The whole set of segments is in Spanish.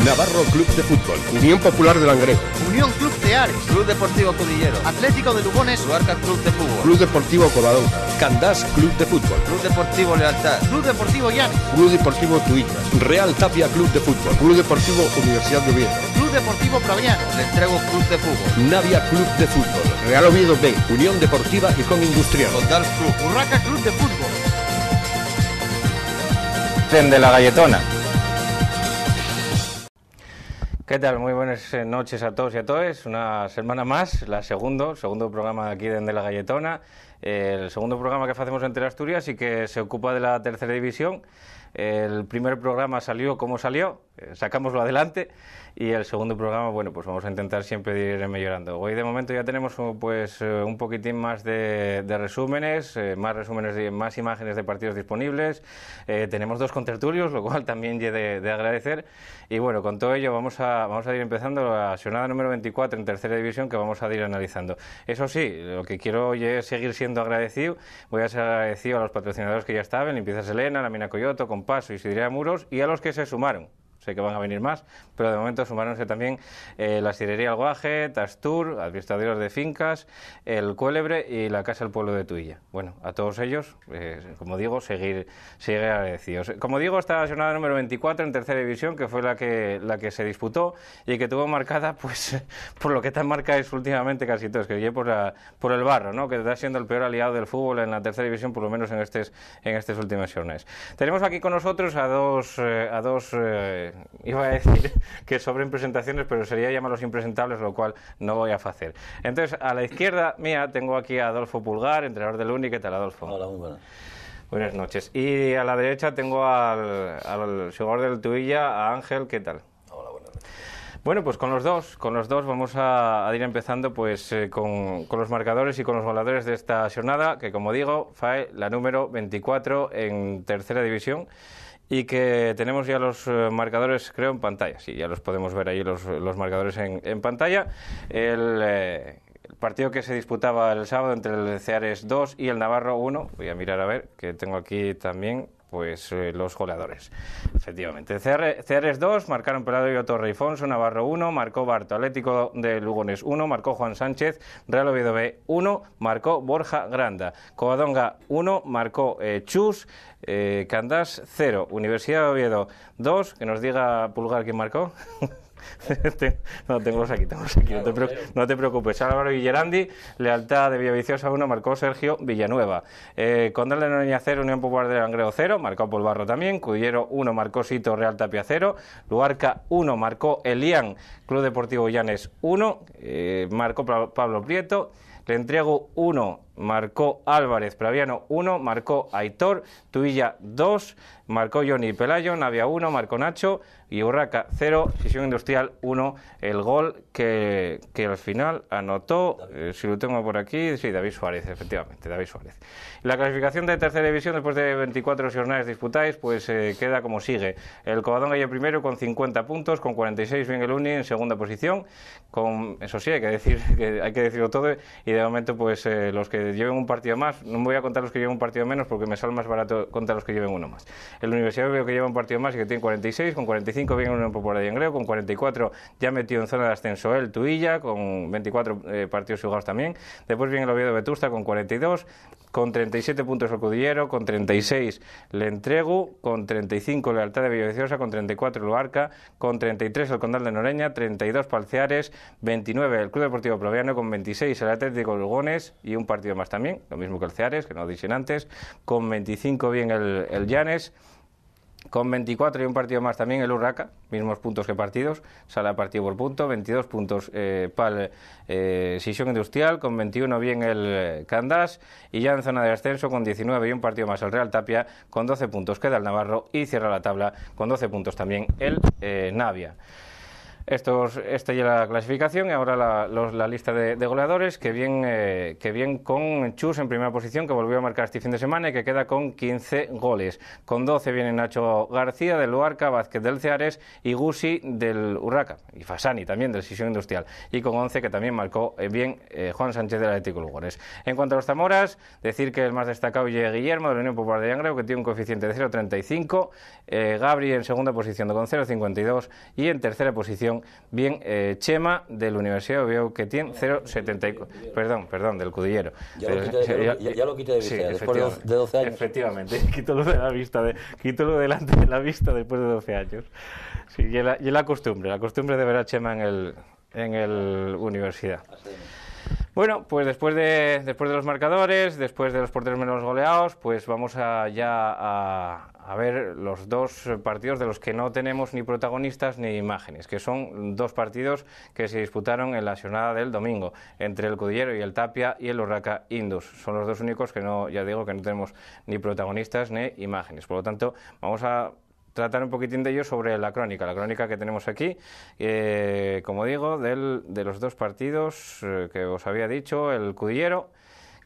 Navarro Club de Fútbol, Unión Popular de Langreo, Unión Club de Ares, Club Deportivo Cudillero, Atlético de Lugones, Luarca Club de Fútbol, Club Deportivo Covadonga, Candás Club de Fútbol, Club Deportivo Lealtad, Club Deportivo Llanes, Club Deportivo Tuillas, Real Tapia Club de Fútbol, Club Deportivo Universidad de Oviedo, Club Deportivo Praviano, Entrego Club de Fútbol, Navia Club de Fútbol, Real Oviedo B, Unión Deportiva Gijón Industrial, Condal Club, Urraca Club de Fútbol, de la Galletona. ¿Qué tal? Muy buenas noches a todos y a todas. Una semana más, segundo programa de aquí de la Galletona. El segundo programa que hacemos entre Asturias y que se ocupa de la tercera división. El primer programa salió como salió, sacámoslo adelante, y el segundo programa, bueno, pues vamos a intentar siempre ir mejorando. Hoy de momento ya tenemos pues un poquitín más de resúmenes, más imágenes de partidos disponibles, tenemos 2 contertulios, lo cual también es de agradecer, y bueno, con todo ello vamos a ir empezando la jornada número 24 en tercera división, que vamos a ir analizando. Eso sí, lo que quiero hoy es seguir siendo agradecido. Voy a ser agradecido a los patrocinadores que ya estaban, Limpiezas Elena, la Mina Coyoto, Paso y Sidrería Muros, y a los que se sumaron. Sé que van a venir más, pero de momento sumáronse también la Sidrería Alguaje, Tastur, Administradores de Fincas, el Cuélebre y la Casa del Pueblo de Tuilla. Bueno, a todos ellos, como digo, seguir agradecidos. Como digo, esta jornada número 24 en tercera división, que fue la que se disputó y que tuvo marcada, pues, por lo que tan marca es últimamente casi todo, es que llegué por el barro, ¿no?, que está siendo el peor aliado del fútbol en la tercera división, por lo menos en estas últimas jornadas. Tenemos aquí con nosotros a dos iba a decir que sobren presentaciones, pero sería llamarlos impresentables, lo cual no voy a hacer. Entonces, a la izquierda mía tengo aquí a Adolfo Pulgar, entrenador del Uni. ¿Qué tal, Adolfo? Hola, muy buenas. Buenas noches. Y a la derecha tengo al jugador del Tuilla, a Ángel. ¿Qué tal? Hola, buenas noches. Bueno, pues con los dos vamos a ir empezando pues con los marcadores y con los goleadores de esta jornada, que como digo, fue la número 24 en tercera división. Y que tenemos ya los marcadores, creo, en pantalla. Sí, ya los podemos ver ahí los marcadores en pantalla. El partido que se disputaba el sábado entre el Ceares 2 y el Navarro 1. Voy a mirar a ver, que tengo aquí también pues los goleadores. Efectivamente, Ceares 2, marcaron Pelayo Torreifonso, Navarro 1, marcó Barto, Atlético de Lugones 1, marcó Juan Sánchez, Real Oviedo B 1, marcó Borja Granda, Covadonga 1, marcó Chus, Candás 0, Universidad de Oviedo 2, que nos diga Pulgar quién marcó. No, tengo aquí, no te preocupes. Álvaro Villarandi, Lealtad de Villaviciosa 1, marcó Sergio Villanueva. Condal de Noreña 0, Unión Popular de Langreo 0, marcó Polvarro también. Cudillero 1, marcó Sito, Real Tapia 0. Luarca 1, marcó Elián, Club Deportivo Llanes 1, marcó Pablo Prieto. Le entrego 1, marcó Álvarez, Praviano 1, marcó Aitor, Tuilla 2, marcó Johnny Pelayo, Navia 1, marcó Nacho y Urraca 0, Sisión Industrial 1, el gol que al final anotó, si lo tengo por aquí, sí, David Suárez, efectivamente, David Suárez. La clasificación de tercera división después de 24 jornadas disputadas, pues queda como sigue. El Covadonga ya primero con 50 puntos, con 46 bien el Uni en segunda posición, eso sí, hay que decirlo todo, y de momento pues los que lleven un partido más, no me voy a contar los que lleven un partido menos porque me sale más barato contar los que lleven uno más. El Universidad veo que lleva un partido más y que tiene 46, con 45 bien Unión Popular de Langreo, con 44 ya metido en zona de ascenso el Tuilla, con 24 partidos jugados también. Después viene el Oviedo Vetusta con 42, con 37 puntos el Cudillero, con 36 Le Entrego, con 35 Lealtad de Villaviciosa, con 34 Luarca, con 33 el Condal de Noreña, 32 Palceares, 29 el Club Deportivo Proviano, con 26 el Atlético de Lugones y un partido más también, lo mismo que el Ceares, que no dicen antes, con 25 bien el Llanes, con 24 y un partido más también el Urraca, mismos puntos que partidos, sale a partido por punto, 22 puntos para Sisión Industrial, con 21 bien el Candás y ya en zona de ascenso con 19 y un partido más el Real Tapia, con 12 puntos queda el Navarro y cierra la tabla con 12 puntos también el Navia. Esta ya la clasificación y ahora la lista de goleadores, que bien con Chus en primera posición, que volvió a marcar este fin de semana y que queda con 15 goles. Con 12 viene Nacho García del Luarca, Vázquez del Ceares y Gusi del Urraca, y Fasani también del Sisión Industrial, y con 11 que también marcó bien Juan Sánchez del Atlético Lugones. En cuanto a los zamoras, decir que el más destacado es Guillermo de la Unión Popular de Llangreo, que tiene un coeficiente de 0,35, Gabri en segunda posición con 0,52 y en tercera posición bien Chema de la Universidad de Oviedo, que tiene 0,74, perdón, del Cudillero. Ya lo quité de vista, sí, después de 12 años. Efectivamente, quítalo de la vista, quítalo delante de la vista después de 12 años. Sí, y la costumbre de ver a Chema en el Universidad. Bueno, pues después de los marcadores, después de los porteros menos goleados, pues vamos a ver los dos partidos de los que no tenemos ni protagonistas ni imágenes, que son dos partidos que se disputaron en la jornada del domingo, entre el Cudillero y el Tapia y el Urraca Indus. Son los dos únicos que no tenemos ni protagonistas ni imágenes. Por lo tanto, vamos a tratar un poquitín de ello sobre la crónica que tenemos aquí, como digo, de los dos partidos que os había dicho. El Cudillero,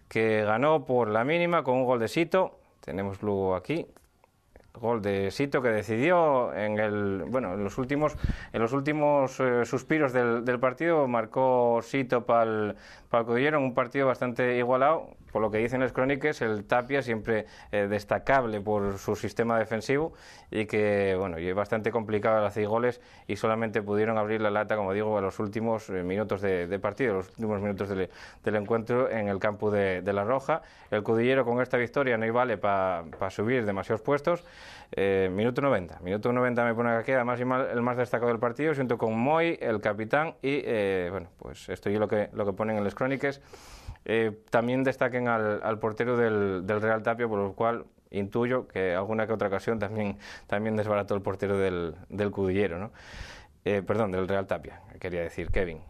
que ganó por la mínima con un gol de Sito, tenemos luego aquí, gol de Sito, que decidió en los últimos suspiros del partido, marcó Sito para el Cudillero en un partido bastante igualado. Por lo que dicen las crónicas, el Tapia siempre destacable por su sistema defensivo y que, y es bastante complicado al hacer goles y solamente pudieron abrir la lata, como digo, a los últimos minutos de partido, los últimos minutos del encuentro en el campo de La Roja. El Cudillero con esta victoria no vale para subir demasiados puestos. Minuto 90 me pone aquí, además el más destacado del partido, junto con Moy, el capitán, y pues esto es lo que ponen en las crónicas. También destaquen al portero del Real Tapia, por lo cual intuyo que alguna que otra ocasión también desbarató el portero del Cudillero, ¿no? Del Real Tapia, quería decir, Kevin.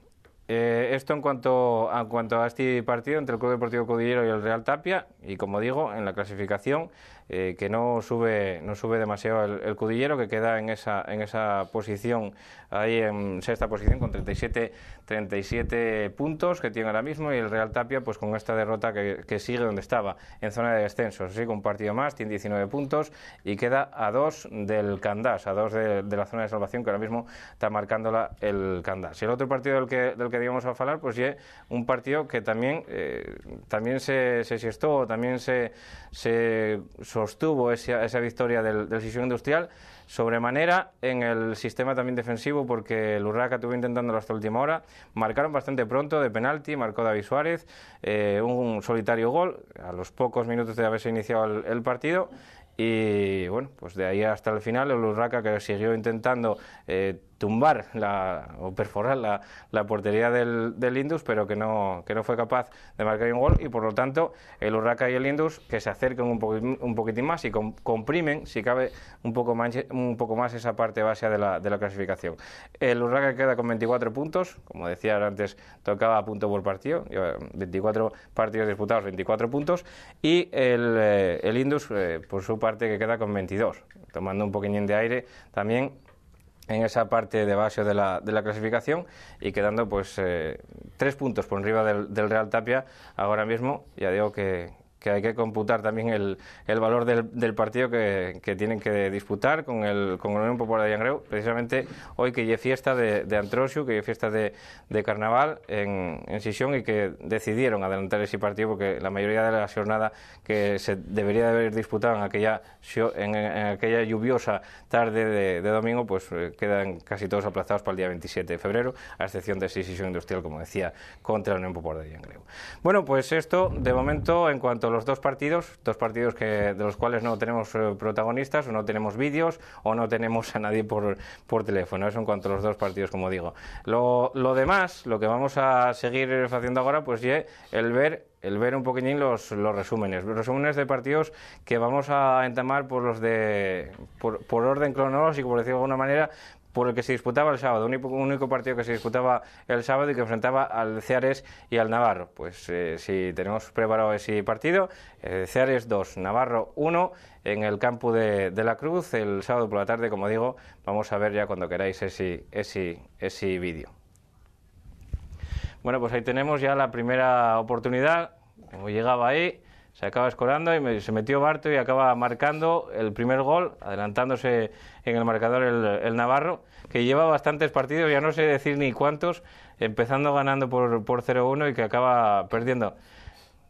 Esto en cuanto a este partido entre el Club Deportivo Cudillero y el Real Tapia, y como digo, en la clasificación, que no sube demasiado el Cudillero, que queda en esa posición, ahí en sexta posición con 37 puntos que tiene ahora mismo, y el Real Tapia pues con esta derrota que sigue donde estaba, en zona de descenso. Sigue un partido más, tiene 19 puntos y queda a 2 del Candás, a 2 de la zona de salvación, que ahora mismo está marcándola el Candás. Y el otro partido del que íbamos a hablar, pues es un partido que también se siestó, también se sostuvo esa victoria del Sisión Industrial sobremanera en el sistema también defensivo, porque el Urraca estuvo intentándolo hasta la última hora. Marcaron bastante pronto de penalti, marcó David Suárez, un solitario gol a los pocos minutos de haberse iniciado el partido. Y pues de ahí hasta el final el Urraca, que siguió intentando tumbar o perforar la portería del Indus, pero que no fue capaz de marcar un gol, y por lo tanto el Urraca y el Indus que se acercan un poquitín más y comprimen, si cabe, un poco más esa parte base de la clasificación. El Urraca queda con 24 puntos, como decía antes, tocaba a punto por partido, 24 partidos disputados, 24 puntos, y el Indus por su parte, que queda con 22, tomando un poquillín de aire también en esa parte de base de la clasificación, y quedando pues 3 puntos por arriba del Real Tapia ahora mismo. Ya digo que hay que computar también el valor del partido que tienen que disputar con la Unión Popular de Llangreo, precisamente hoy, que hay fiesta de Antrosiu, que hay fiesta de carnaval en Sisión, y que decidieron adelantar ese partido porque la mayoría de la jornada que se debería de haber disputado en aquella lluviosa tarde de domingo, pues quedan casi todos aplazados para el día 27 de febrero, a excepción de Sisión Industrial, como decía, contra la Unión Popular de Llangreo. Bueno, pues esto de momento en cuanto a los dos partidos de los cuales no tenemos protagonistas, o no tenemos vídeos, o no tenemos a nadie por teléfono. Eso en cuanto a los dos partidos, como digo. Lo demás, lo que vamos a seguir haciendo ahora, pues es el ver un poquitín los resúmenes de partidos, que vamos a entamar por orden cronológico, por decirlo de alguna manera, por el que se disputaba el sábado, único partido que se disputaba el sábado y que enfrentaba al Ceares y al Navarro. Pues si tenemos preparado ese partido, Ceares 2, Navarro 1, en el campo de la Cruz, el sábado por la tarde, como digo, vamos a ver ya cuando queráis ese vídeo. Bueno, pues ahí tenemos ya la primera oportunidad, como llegaba ahí, se acaba escorando y se metió Barto y acaba marcando el primer gol, adelantándose en el marcador el Navarro, que lleva bastantes partidos, ya no sé decir ni cuántos, empezando ganando por 0-1 y que acaba perdiendo.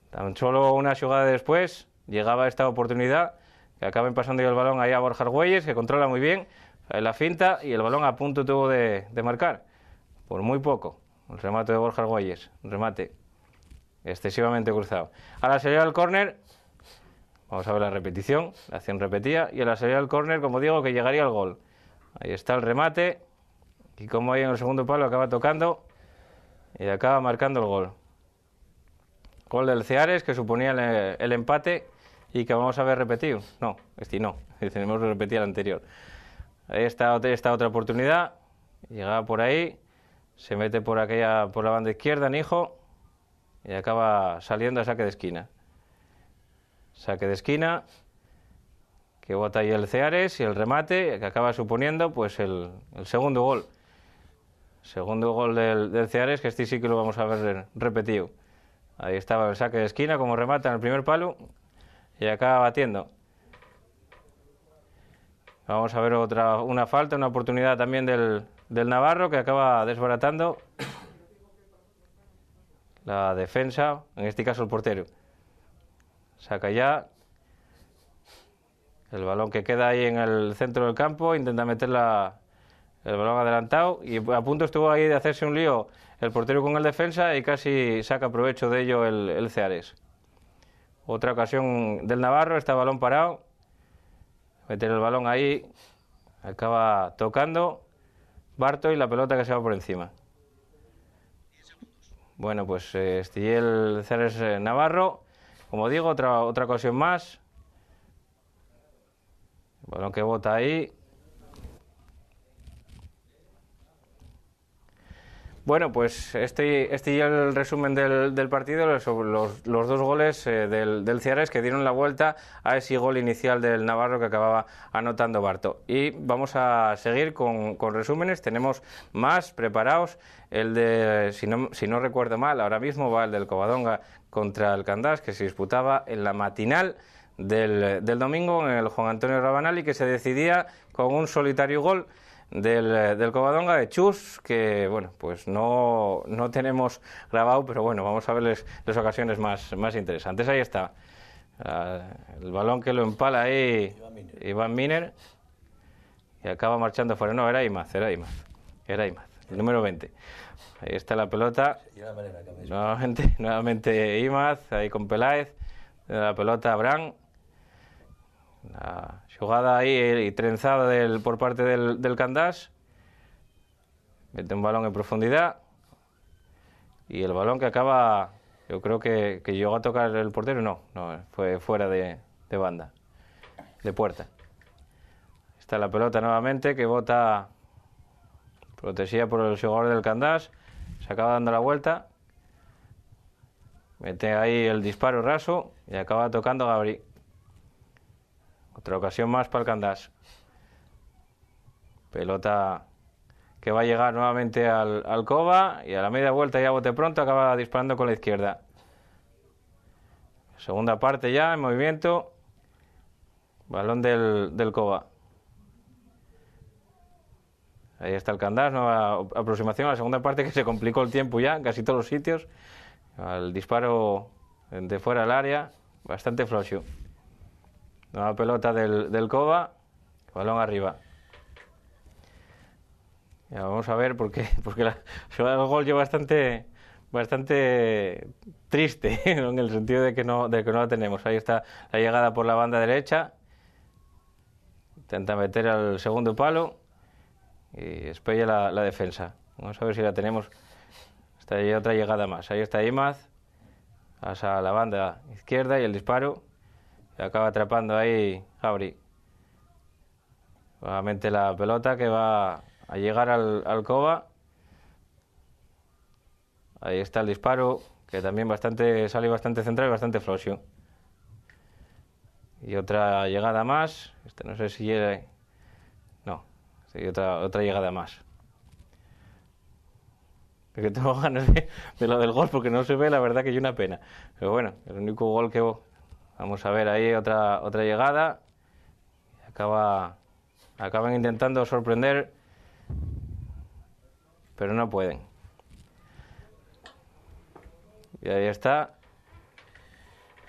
Tan solo una jugada después llegaba esta oportunidad, que acaban pasando el balón ahí a Borja Argüelles, que controla muy bien la finta y el balón a punto tuvo de marcar, por muy poco. El remate de Borja Argüelles, un remate excesivamente cruzado. A la salida del córner, vamos a ver la repetición, la acción repetida, y a la salida del córner, como digo, que llegaría el gol. Ahí está el remate, y como ahí en el segundo palo acaba tocando, y acaba marcando el gol. Gol del Ceares, que suponía el empate, y que vamos a ver repetido. No, tenemos que repetir el anterior. Ahí está esta otra oportunidad, llegaba por ahí, se mete por la banda izquierda, Nijo, y acaba saliendo a saque de esquina. Saque de esquina, que bota ahí el Ceares y el remate, que acaba suponiendo pues el segundo gol. Segundo gol del Ceares, que sí que lo vamos a ver repetido. Ahí estaba el saque de esquina, como remata en el primer palo, y acaba batiendo. Vamos a ver una falta, una oportunidad también del Navarro, que acaba desbaratando la defensa, en este caso el portero. Saca ya el balón que queda ahí en el centro del campo, intenta meter el balón adelantado y a punto estuvo ahí de hacerse un lío el portero con el defensa y casi saca provecho de ello el Ceares. Otra ocasión del Navarro, está balón parado, meter el balón ahí, acaba tocando Barto y la pelota que se va por encima. Bueno, pues el Ceares Navarro, como digo, otra ocasión más. El balón que bota ahí. Bueno, pues este ya el resumen del partido sobre los dos goles del Ceares que dieron la vuelta a ese gol inicial del Navarro que acababa anotando Barto. Y vamos a seguir con resúmenes, tenemos más preparados. El de, si no recuerdo mal, ahora mismo va el del Covadonga contra el Candás, que se disputaba en la matinal del domingo en el Juan Antonio Rabanal y que se decidía con un solitario gol del Covadonga de Chus, que bueno, pues no tenemos grabado, pero bueno, vamos a ver las ocasiones más interesantes. Ahí está el balón que lo empala ahí Iván Miner y acaba marchando fuera. No, era Imaz, el número 20. Ahí está la pelota, nuevamente Imaz ahí con Peláez, la pelota a Bran. La jugada ahí y trenzada por parte del Candás. Mete un balón en profundidad. Y el balón que acaba, yo creo que llegó a tocar el portero. No, fue fuera de banda, de puerta. Está la pelota nuevamente que bota, protegida por el jugador del Candás. Se acaba dando la vuelta. Mete ahí el disparo raso y acaba tocando Gabri. Otra ocasión más para el Candás. Pelota que va a llegar nuevamente al Cova y a la media vuelta ya bote pronto acaba disparando con la izquierda. Segunda parte ya en movimiento. Balón del Cova. Ahí está el Candás, nueva aproximación a la segunda parte que se complicó el tiempo ya en casi todos los sitios. El disparo de fuera del área, bastante flojo. Nueva pelota del Cova, balón arriba. Ya vamos a ver porque el gol lleva bastante triste en el sentido de que no la tenemos. Ahí está la llegada por la banda derecha. Intenta meter al segundo palo y espella la defensa. Vamos a ver si la tenemos. Está ahí otra llegada más. Ahí está Imaz hacia la banda izquierda y el disparo. Y acaba atrapando ahí Gabri. Nuevamente la pelota que va llegar al Alcoba. Ahí está el disparo, que también sale bastante centrado y bastante flosio. Y otra llegada más. No sé si llega. No, sí, otra llegada más. Que tengo ganas de lo del gol porque no se ve, la verdad que es una pena. Pero bueno, el único gol que vamos a ver ahí, otra llegada. Acaban intentando sorprender, pero no pueden. Y ahí está.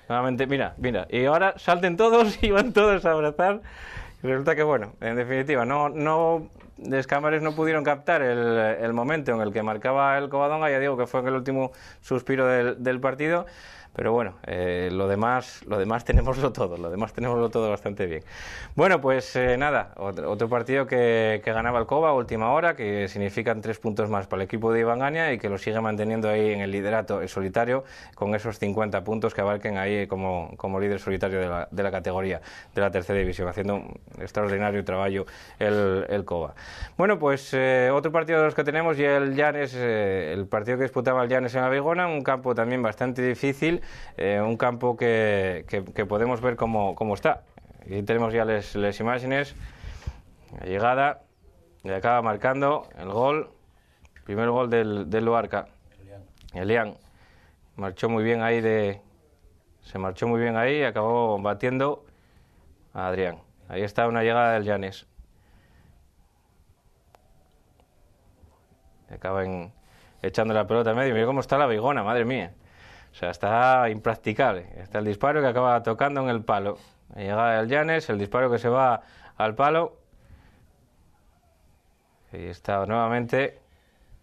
Nuevamente, mira, y ahora salten todos y van todos a abrazar. Y resulta que, bueno, en definitiva, los cámaras no pudieron captar el momento en el que marcaba el Covadonga. Ya digo que fue en el último suspiro del partido. Pero bueno, lo demás tenemoslo todo bastante bien. Bueno, pues nada, otro partido que ganaba el Cova a última hora, que significan 3 puntos más para el equipo de Iván Gaña y que lo sigue manteniendo ahí en el liderato en solitario con esos 50 puntos que abarquen ahí como líder solitario de la categoría de la tercera división, haciendo un extraordinario trabajo el Cova. Bueno, pues otro partido de los que tenemos y el Llanes, el partido que disputaba el Llanes en la Vigona, un campo también bastante difícil. Un campo que podemos ver cómo está. Aquí tenemos ya las imágenes. La llegada, y acaba marcando el gol, primer gol del Luarca. Elian marchó muy bien ahí se marchó muy bien ahí y acabó batiendo a Adrián. Ahí está una llegada del Llanes. Acaban echando la pelota en medio. Mira cómo está la Vigona, madre mía. O sea, está impracticable. Está el disparo que acaba tocando en el palo. La llegada del Llanes, el disparo que se va al palo. Y está nuevamente.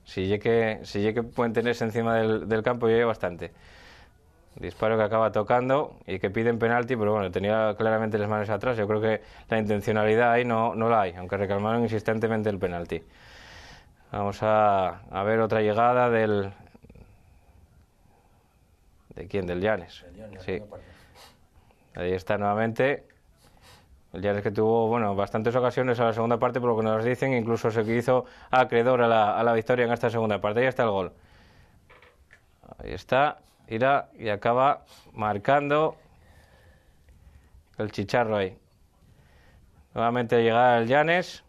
Si ya que pueden tenerse encima del campo, ya hay bastante. Disparo que acaba tocando y que piden penalti, pero bueno, tenía claramente las manos atrás. Yo creo que la intencionalidad ahí no la hay, aunque reclamaron insistentemente el penalti. Vamos a ver otra llegada ¿De quién? Del Llanes. Sí. Ahí está nuevamente. El Llanes que tuvo, bastantes ocasiones a la segunda parte, por lo que nos dicen, incluso se hizo acreedor a la victoria en esta segunda parte. Ahí está el gol. Ahí está. Irá y acaba marcando el Chicharro ahí. Nuevamente llegada el Llanes.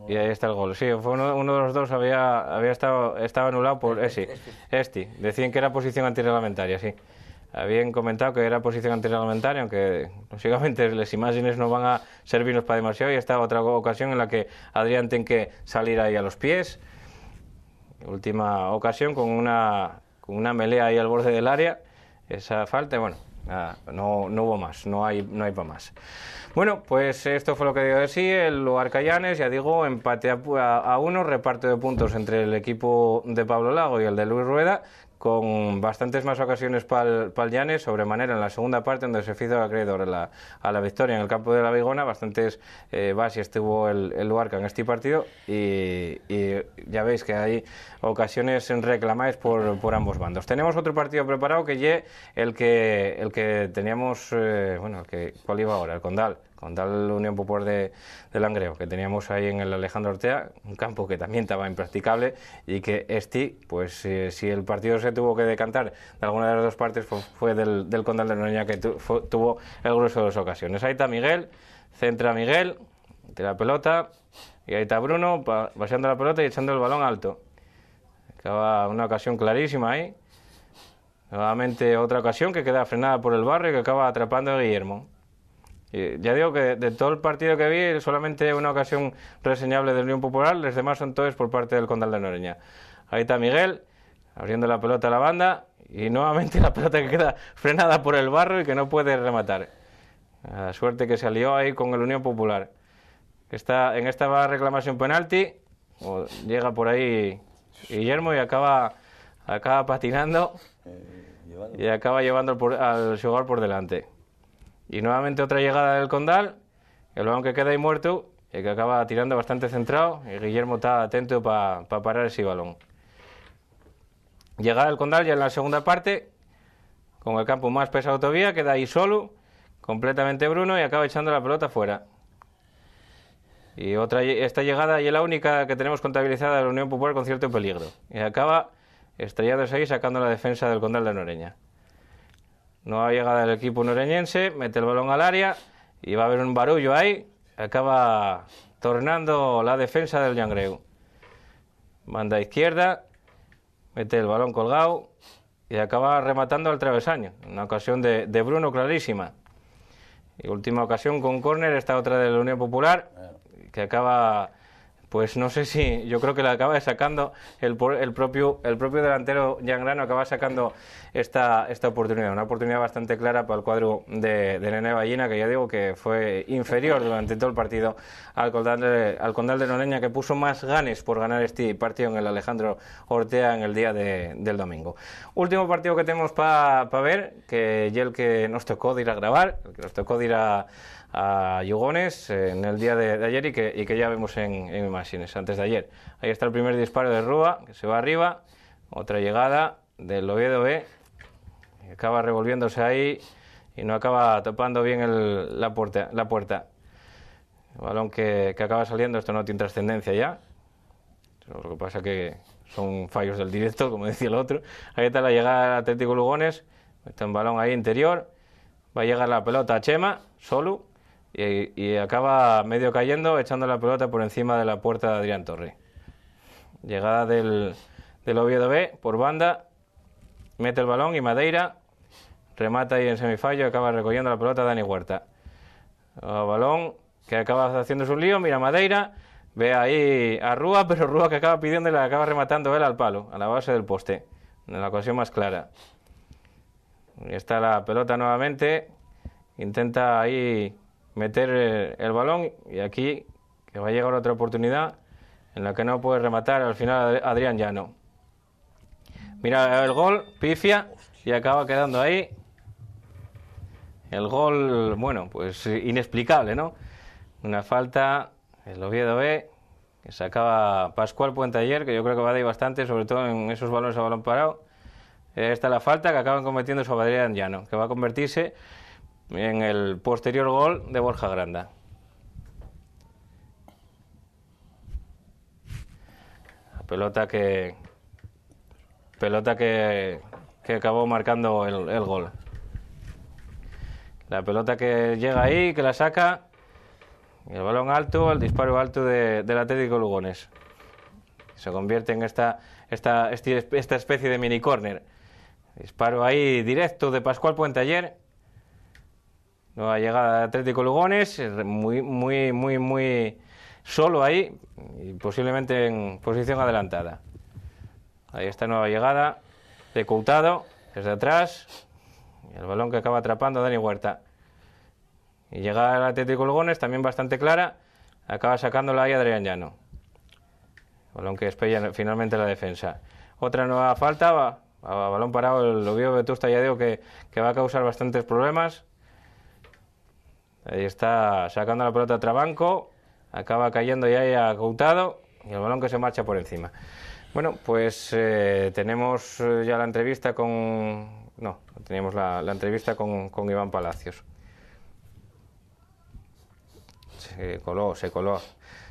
Y ahí está el gol. Sí, fue uno de los dos estaba anulado por Esti. Decían que era posición antirreglamentaria, sí. Habían comentado que era posición antirreglamentaria, aunque lógicamente las imágenes no van a servirnos para demasiado. Y esta otra ocasión en la que Adrián tiene que salir ahí a los pies. Última ocasión con una melea ahí al borde del área. Esa falta, nada, no hubo más, no hay para más. Bueno, pues esto fue lo que dio de sí el Luarca Llanes, ya digo, empate a 1, reparto de puntos entre el equipo de Pablo Lago y el de Luis Rueda, con bastantes más ocasiones para el Llanes, sobremanera en la segunda parte, donde se hizo acreedor a la victoria en el campo de la Vigona. Bastantes bases tuvo el Luarca en este partido y ya veis que hay ocasiones reclamadas por ambos bandos. Tenemos otro partido preparado que es el que teníamos, ¿cuál iba ahora? El Condal Unión Popular de Langreo, que teníamos ahí en el Alejandro Ortea, un campo que también estaba impracticable y que si el partido se tuvo que decantar de alguna de las dos partes, fue del Condal de Noreña, que tuvo el grueso de 2 ocasiones. Ahí está Miguel, centra Miguel, de la pelota, y ahí está Bruno, vaciando la pelota y echando el balón alto. Acaba una ocasión clarísima ahí. Nuevamente otra ocasión que queda frenada por el barrio y que acaba atrapando a Guillermo. Ya digo que de todo el partido que vi, solamente una ocasión reseñable de Unión Popular, los demás son todos por parte del Condal de Noreña. Ahí está Miguel, abriendo la pelota a la banda, y nuevamente la pelota que queda frenada por el barro y que no puede rematar. La suerte que salió ahí con el Unión Popular. En esta reclamación penalti, llega por ahí Guillermo y acaba patinando y acaba llevando al jugador por delante. Y nuevamente otra llegada del Condal, el balón que queda ahí muerto y que acaba tirando bastante centrado, y Guillermo está atento para parar ese balón. Llegada del Condal ya en la segunda parte, con el campo más pesado todavía, queda ahí solo, completamente Bruno, y acaba echando la pelota fuera. Y esta llegada y es la única que tenemos contabilizada de la Unión Popular con cierto peligro. Y acaba estrellados ahí sacando la defensa del Condal de Noreña. Nueva llegada del equipo noreñense, mete el balón al área y va a haber un barullo ahí. Acaba tornando la defensa del Llangreu. Banda izquierda, mete el balón colgado y acaba rematando al travesaño. Una ocasión de Bruno clarísima. Y última ocasión con córner, esta otra de la Unión Popular, que acaba, pues no sé si, yo creo que la acaba sacando el propio delantero llangrano, acaba sacando esta oportunidad, una oportunidad bastante clara para el cuadro de Nene Ballina, que ya digo que fue inferior durante todo el partido al Condal de Noreña, que puso más ganes por ganar este partido en el Alejandro Ortea en el día del domingo. Último partido que tenemos para ver, que ya el que nos tocó de ir a grabar, el que nos tocó de ir a Yugones en el día de ayer y que ya vemos en imágenes antes de ayer. Ahí está el primer disparo de Rúa, que se va arriba, otra llegada del Oviedo B, que acaba revolviéndose ahí y no acaba topando bien la puerta. El balón que acaba saliendo, esto no tiene trascendencia ya, lo que pasa que son fallos del directo, como decía el otro. Ahí está la llegada del Atlético Lugones, está un balón ahí interior, va a llegar la pelota a Chema, solo, y acaba medio cayendo, echando la pelota por encima de la puerta de Adrián Torre. Llegada del Oviedo B por banda, mete el balón y Madeira remata ahí en semifallo, acaba recogiendo la pelota Dani Huerta. El balón que acaba haciendo su lío, mira Madeira, ve ahí a Rúa, pero Rúa que acaba pidiéndole, acaba rematando él al palo, a la base del poste, en la ocasión más clara. Y está la pelota nuevamente, intenta ahí meter el balón y aquí que va a llegar otra oportunidad en la que no puede rematar al final Adrián Llano. Mira el gol, pifia y acaba quedando ahí. El gol, bueno, pues inexplicable, ¿no? Una falta, el Oviedo B, que sacaba Pascual Puente ayer, que yo creo que va a dar bastante, sobre todo en esos balones a balón parado. Esta es la falta que acaban cometiendo sobre Adrián Llano, que va a convertirse en el posterior gol de Borja Granda. La pelota que acabó marcando el gol. La pelota que llega ahí, que la saca, el balón alto, el disparo alto del Atlético Lugones. Se convierte en esta especie de mini córner. Disparo ahí directo de Pascual Puente ayer. Nueva llegada de Atlético Lugones, muy solo ahí y posiblemente en posición adelantada. Ahí está nueva llegada de Coutado desde atrás y el balón que acaba atrapando Dani Huerta. Y llegada del Atlético Lugones también bastante clara, acaba sacándola ahí Adrián Llano. Balón que despella finalmente la defensa. Otra nueva falta, a balón parado el Oviedo Vetusta, ya digo que va a causar bastantes problemas. Ahí está sacando la pelota a Trabanco, acaba cayendo ya a Coutado y el balón que se marcha por encima. Bueno, pues tenemos ya la entrevista con... No, teníamos la entrevista con Iván Palacios. Se coló,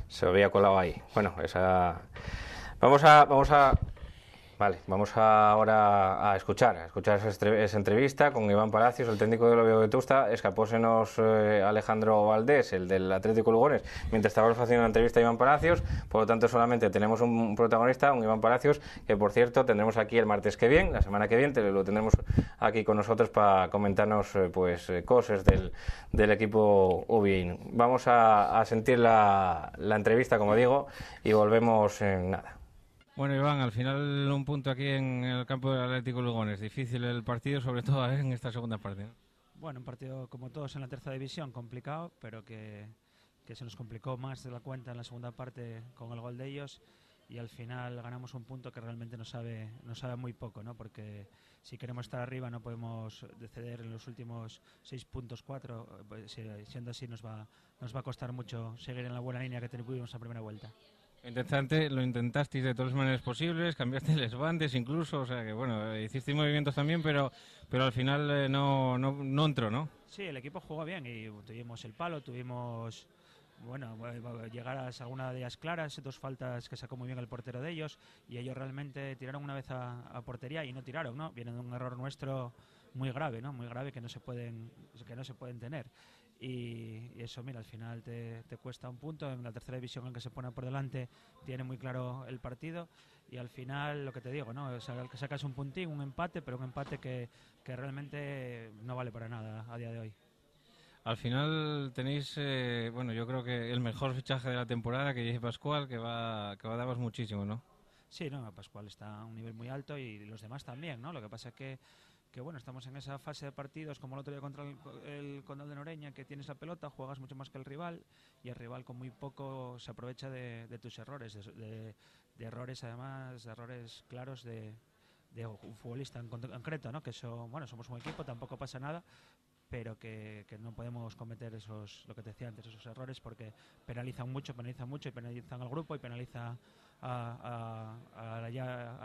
se había colado ahí. Bueno, esa... Vamos ahora a escuchar esa entrevista con Iván Palacios, el técnico del Oviedo Vetusta. Escapósenos Alejandro Valdés, el del Atlético Lugones, mientras estábamos haciendo la entrevista a Iván Palacios. Por lo tanto, solamente tenemos un protagonista, un Iván Palacios, que por cierto tendremos aquí el martes que viene, la semana que viene, lo tendremos aquí con nosotros para comentarnos cosas del equipo ovieino. Vamos a sentir la entrevista, como digo, y volvemos en nada. Bueno, Iván, al final un punto aquí en el campo del Atlético Lugones. Difícil el partido, sobre todo en esta segunda parte, ¿no? Bueno, un partido como todos en la tercera división, complicado, pero que se nos complicó más de la cuenta en la segunda parte con el gol de ellos, y al final ganamos un punto que realmente nos sabe muy poco, ¿no? Porque si queremos estar arriba no podemos ceder en los últimos 6 puntos, 4, pues, siendo así nos va a costar mucho seguir en la buena línea que tuvimos en la primera vuelta. Lo intentasteis de todas las maneras posibles, cambiaste les bandes incluso, o sea que bueno, hicisteis movimientos también, pero al final no entró, ¿no? Sí, el equipo jugó bien y tuvimos el palo, tuvimos bueno, llegar a alguna de ellas claras, 2 faltas que sacó muy bien el portero de ellos, y ellos realmente tiraron una vez a portería y no tiraron, ¿no? Viene de un error nuestro muy grave, ¿no? Muy grave que no se pueden tener. Y eso, mira, al final te cuesta un punto. En la tercera división, el que se pone por delante tiene muy claro el partido, y al final, lo que te digo, ¿no? O sea, que sacas un puntín, un empate, pero un empate que realmente no vale para nada a día de hoy. Al final tenéis, bueno, yo creo que el mejor fichaje de la temporada, que es Pascual, que va a daros muchísimo, ¿no? Sí, no, Pascual está a un nivel muy alto y los demás también, ¿no? Lo que pasa es que bueno, estamos en esa fase de partidos como el otro día contra el Condal de Noreña, que tienes la pelota, juegas mucho más que el rival, y el rival con muy poco se aprovecha de tus errores, de errores, además, de errores claros de un futbolista en concreto, ¿no? Que eso, bueno, somos un equipo, tampoco pasa nada, pero que no podemos cometer lo que te decía antes, esos errores, porque penalizan mucho y penalizan al grupo y penaliza a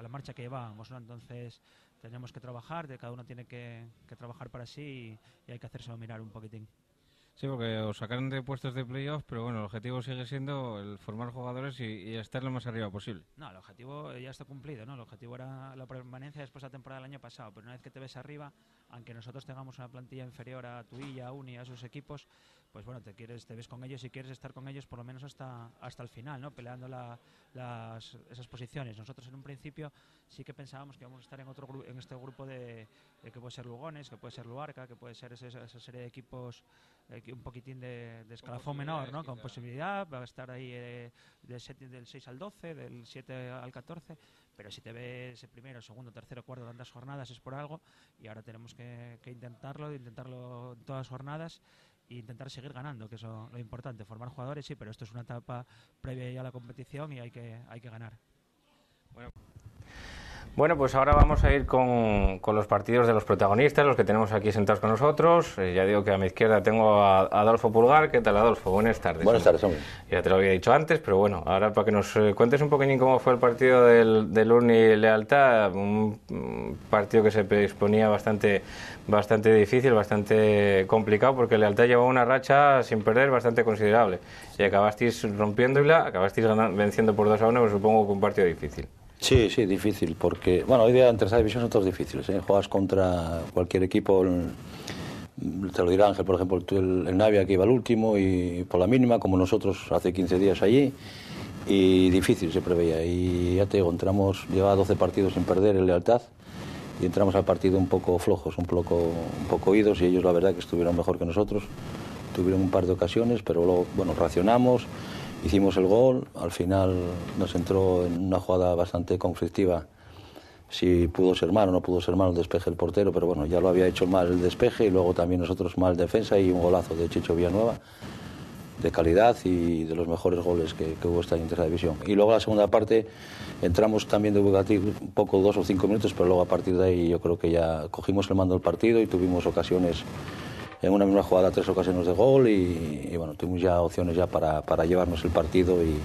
la marcha que llevábamos, ¿no? Entonces tenemos que trabajar, cada uno tiene que trabajar para sí, y hay que hacérselo mirar un poquitín. Sí, porque os sacaron de puestos de playoff, pero bueno, el objetivo sigue siendo el formar jugadores y estar lo más arriba posible. No, el objetivo ya está cumplido, ¿no? El objetivo era la permanencia después de la temporada del año pasado, pero una vez que te ves arriba, aunque nosotros tengamos una plantilla inferior a Tuilla, a Uni, a esos equipos, pues bueno, te ves con ellos y quieres estar con ellos por lo menos hasta el final, ¿no? Peleando esas posiciones. Nosotros en un principio sí que pensábamos que íbamos a estar en este grupo de que puede ser Lugones, que puede ser Luarca, que puede ser esa serie de equipos un poquitín de escalafón menor, ¿no? Con posibilidad, va a estar ahí del 6 al 12, del 7 al 14, pero si te ves primero, segundo, tercero, cuarto, tantas jornadas es por algo, y ahora tenemos que intentarlo en todas las jornadas e intentar seguir ganando, que es lo importante. Formar jugadores, sí, pero esto es una etapa previa ya a la competición y hay que ganar. Bueno, pues ahora vamos a ir con los partidos de los protagonistas, los que tenemos aquí sentados con nosotros. Ya digo que a mi izquierda tengo a Adolfo Pulgar. ¿Qué tal, Adolfo? Buenas tardes. Buenas tardes, hombre. Ya te lo había dicho antes, pero bueno, ahora para que nos cuentes un poquitín cómo fue el partido del Uni Lealtad, un partido que se exponía bastante difícil, bastante complicado, porque Lealtad llevaba una racha sin perder bastante considerable y acabasteis rompiéndola, acabasteis venciendo por 2-1, pues supongo que un partido difícil. Sí, difícil, porque, bueno, hoy día en tercera división son todos difíciles, ¿eh? Juegas contra cualquier equipo, te lo dirá Ángel, por ejemplo, el Navia, que iba al último, y por la mínima, como nosotros hace 15 días allí, y difícil se preveía. Y ya te digo, llevaba 12 partidos sin perder en Lealtad, y entramos al partido un poco flojos, un poco oídos, y ellos la verdad que estuvieron mejor que nosotros, tuvieron un par de ocasiones, pero luego, bueno, racionamos. Hicimos el gol, al final nos entró en una jugada bastante conflictiva, si pudo ser mal o no pudo ser mal el despeje del portero, pero bueno, ya lo había hecho mal el despeje, y luego también nosotros mal defensa, y un golazo de Chicho Villanueva, de calidad y de los mejores goles que hubo esta en tercera división. Y luego la segunda parte entramos también de un poco 2 o 5 minutos, pero luego a partir de ahí yo creo que ya cogimos el mando del partido y tuvimos ocasiones. En una misma jugada 3 ocasiones de gol y bueno, tuvimos ya opciones ya para llevarnos el partido y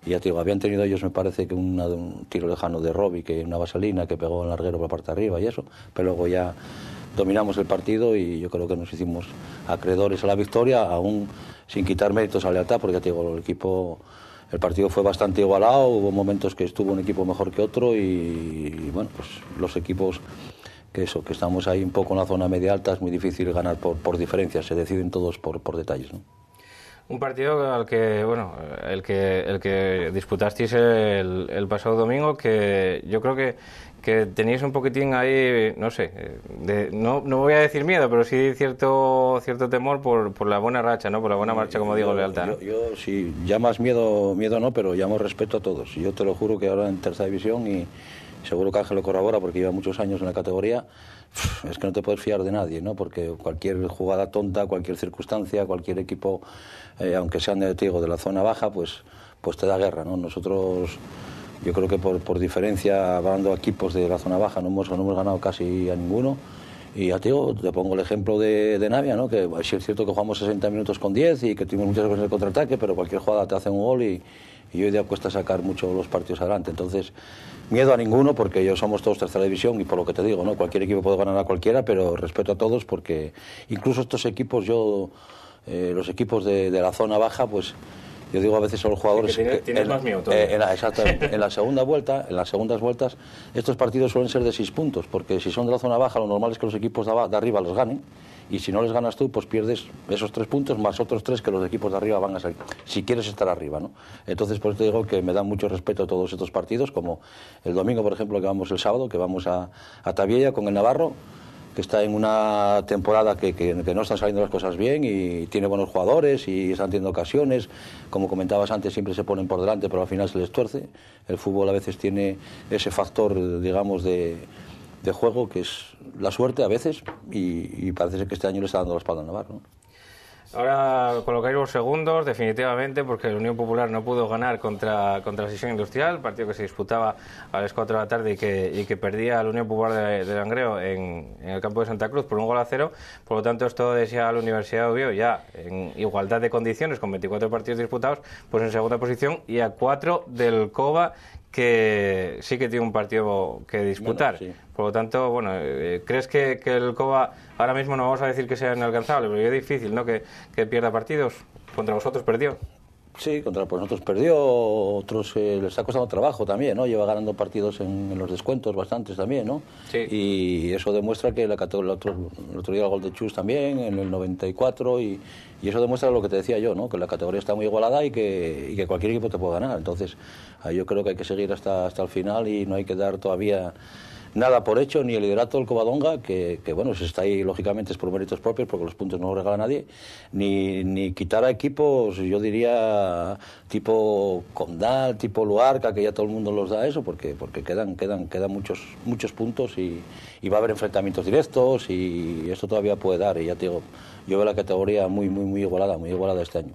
ya te digo, habían tenido ellos, me parece que un tiro lejano de Robbie, que una vaselina que pegó en el larguero por la parte de arriba y eso, pero luego ya dominamos el partido y yo creo que nos hicimos acreedores a la victoria, aún sin quitar méritos a Lealtad, porque ya te digo, el partido fue bastante igualado, hubo momentos que estuvo un equipo mejor que otro y bueno, pues los equipos que estamos ahí un poco en la zona media alta, es muy difícil ganar por diferencias, se deciden todos por detalles, ¿no? Un partido al que, bueno, el que disputasteis el pasado domingo, que yo creo que teníais un poquitín ahí, no sé, no voy a decir miedo, pero sí cierto temor por la buena racha, ¿no? Por la buena marcha, como digo, Lealtad, ¿no? Yo sí, llamas miedo no, pero llamo respeto a todos. Yo te lo juro que ahora en tercera división, y seguro que Ángel lo corrobora porque lleva muchos años en la categoría, es que no te puedes fiar de nadie, ¿no? Porque cualquier jugada tonta, cualquier circunstancia, cualquier equipo, aunque sean de la zona baja, pues te da guerra, ¿no? Nosotros, yo creo que por diferencia, hablando equipos de la zona baja, no hemos ganado casi a ninguno. Y ya te digo, te pongo el ejemplo de Navia, ¿no? Que sí es cierto que jugamos 60 minutos con 10 y que tuvimos muchas ocasiones de contraataque, pero cualquier jugada te hace un gol y hoy día cuesta sacar mucho los partidos adelante. Entonces, miedo a ninguno, porque ellos somos todos tercera división y por lo que te digo, ¿no? Cualquier equipo puede ganar a cualquiera, pero respeto a todos, porque incluso estos equipos yo los equipos de la zona baja, pues yo digo a veces a los jugadores tienes más minutos. Exactamente. En las segundas vueltas, estos partidos suelen ser de 6 puntos, porque si son de la zona baja, lo normal es que los equipos de arriba los ganen, y si no les ganas tú, pues pierdes esos 3 puntos más otros 3 que los equipos de arriba van a salir, si quieres estar arriba, ¿no? Entonces, por eso te digo que me dan mucho respeto a todos estos partidos, como el domingo, por ejemplo, que vamos el sábado, que vamos a Tabiella con el Navarro, que está en una temporada que no están saliendo las cosas bien y tiene buenos jugadores y están teniendo ocasiones. Como comentabas antes, siempre se ponen por delante, pero al final se les tuerce. El fútbol a veces tiene ese factor, digamos, de juego, que es la suerte a veces, y parece ser que este año le está dando la espalda al Navarro, ¿no? Ahora colocáis los segundos, definitivamente, porque la Unión Popular no pudo ganar contra la Sesión Industrial, partido que se disputaba a las 4 de la tarde y que perdía la Unión Popular de Langreo en el campo de Santa Cruz por 1-0. Por lo tanto, esto decía a la Universidad de Oviedo ya en igualdad de condiciones, con 24 partidos disputados, pues en segunda posición, y a 4 del COBA, que sí que tiene un partido que disputar. Bueno, sí. Por lo tanto, bueno, ¿crees que el COBA ahora mismo, no vamos a decir que sea inalcanzable, pero es difícil, ¿no?, que pierda partidos? Contra vosotros perdió. Sí, contra nosotros perdió, otros le está costando trabajo también, ¿no? Lleva ganando partidos en los descuentos bastantes también, ¿no? Sí. Y eso demuestra que el otro día el gol de Chus también, en el 94, y eso demuestra lo que te decía yo, ¿no? Que la categoría está muy igualada y que cualquier equipo te puede ganar. Entonces, yo creo que hay que seguir hasta el final y no hay que dar todavía nada por hecho, ni el liderato del Covadonga, que bueno, si está ahí lógicamente es por méritos propios, porque los puntos no los regala nadie, ni quitar a equipos, yo diría, tipo Condal, tipo Luarca, que ya todo el mundo los da eso, porque quedan muchos puntos y va a haber enfrentamientos directos, y esto todavía puede dar, y ya te digo, yo veo la categoría muy igualada este año.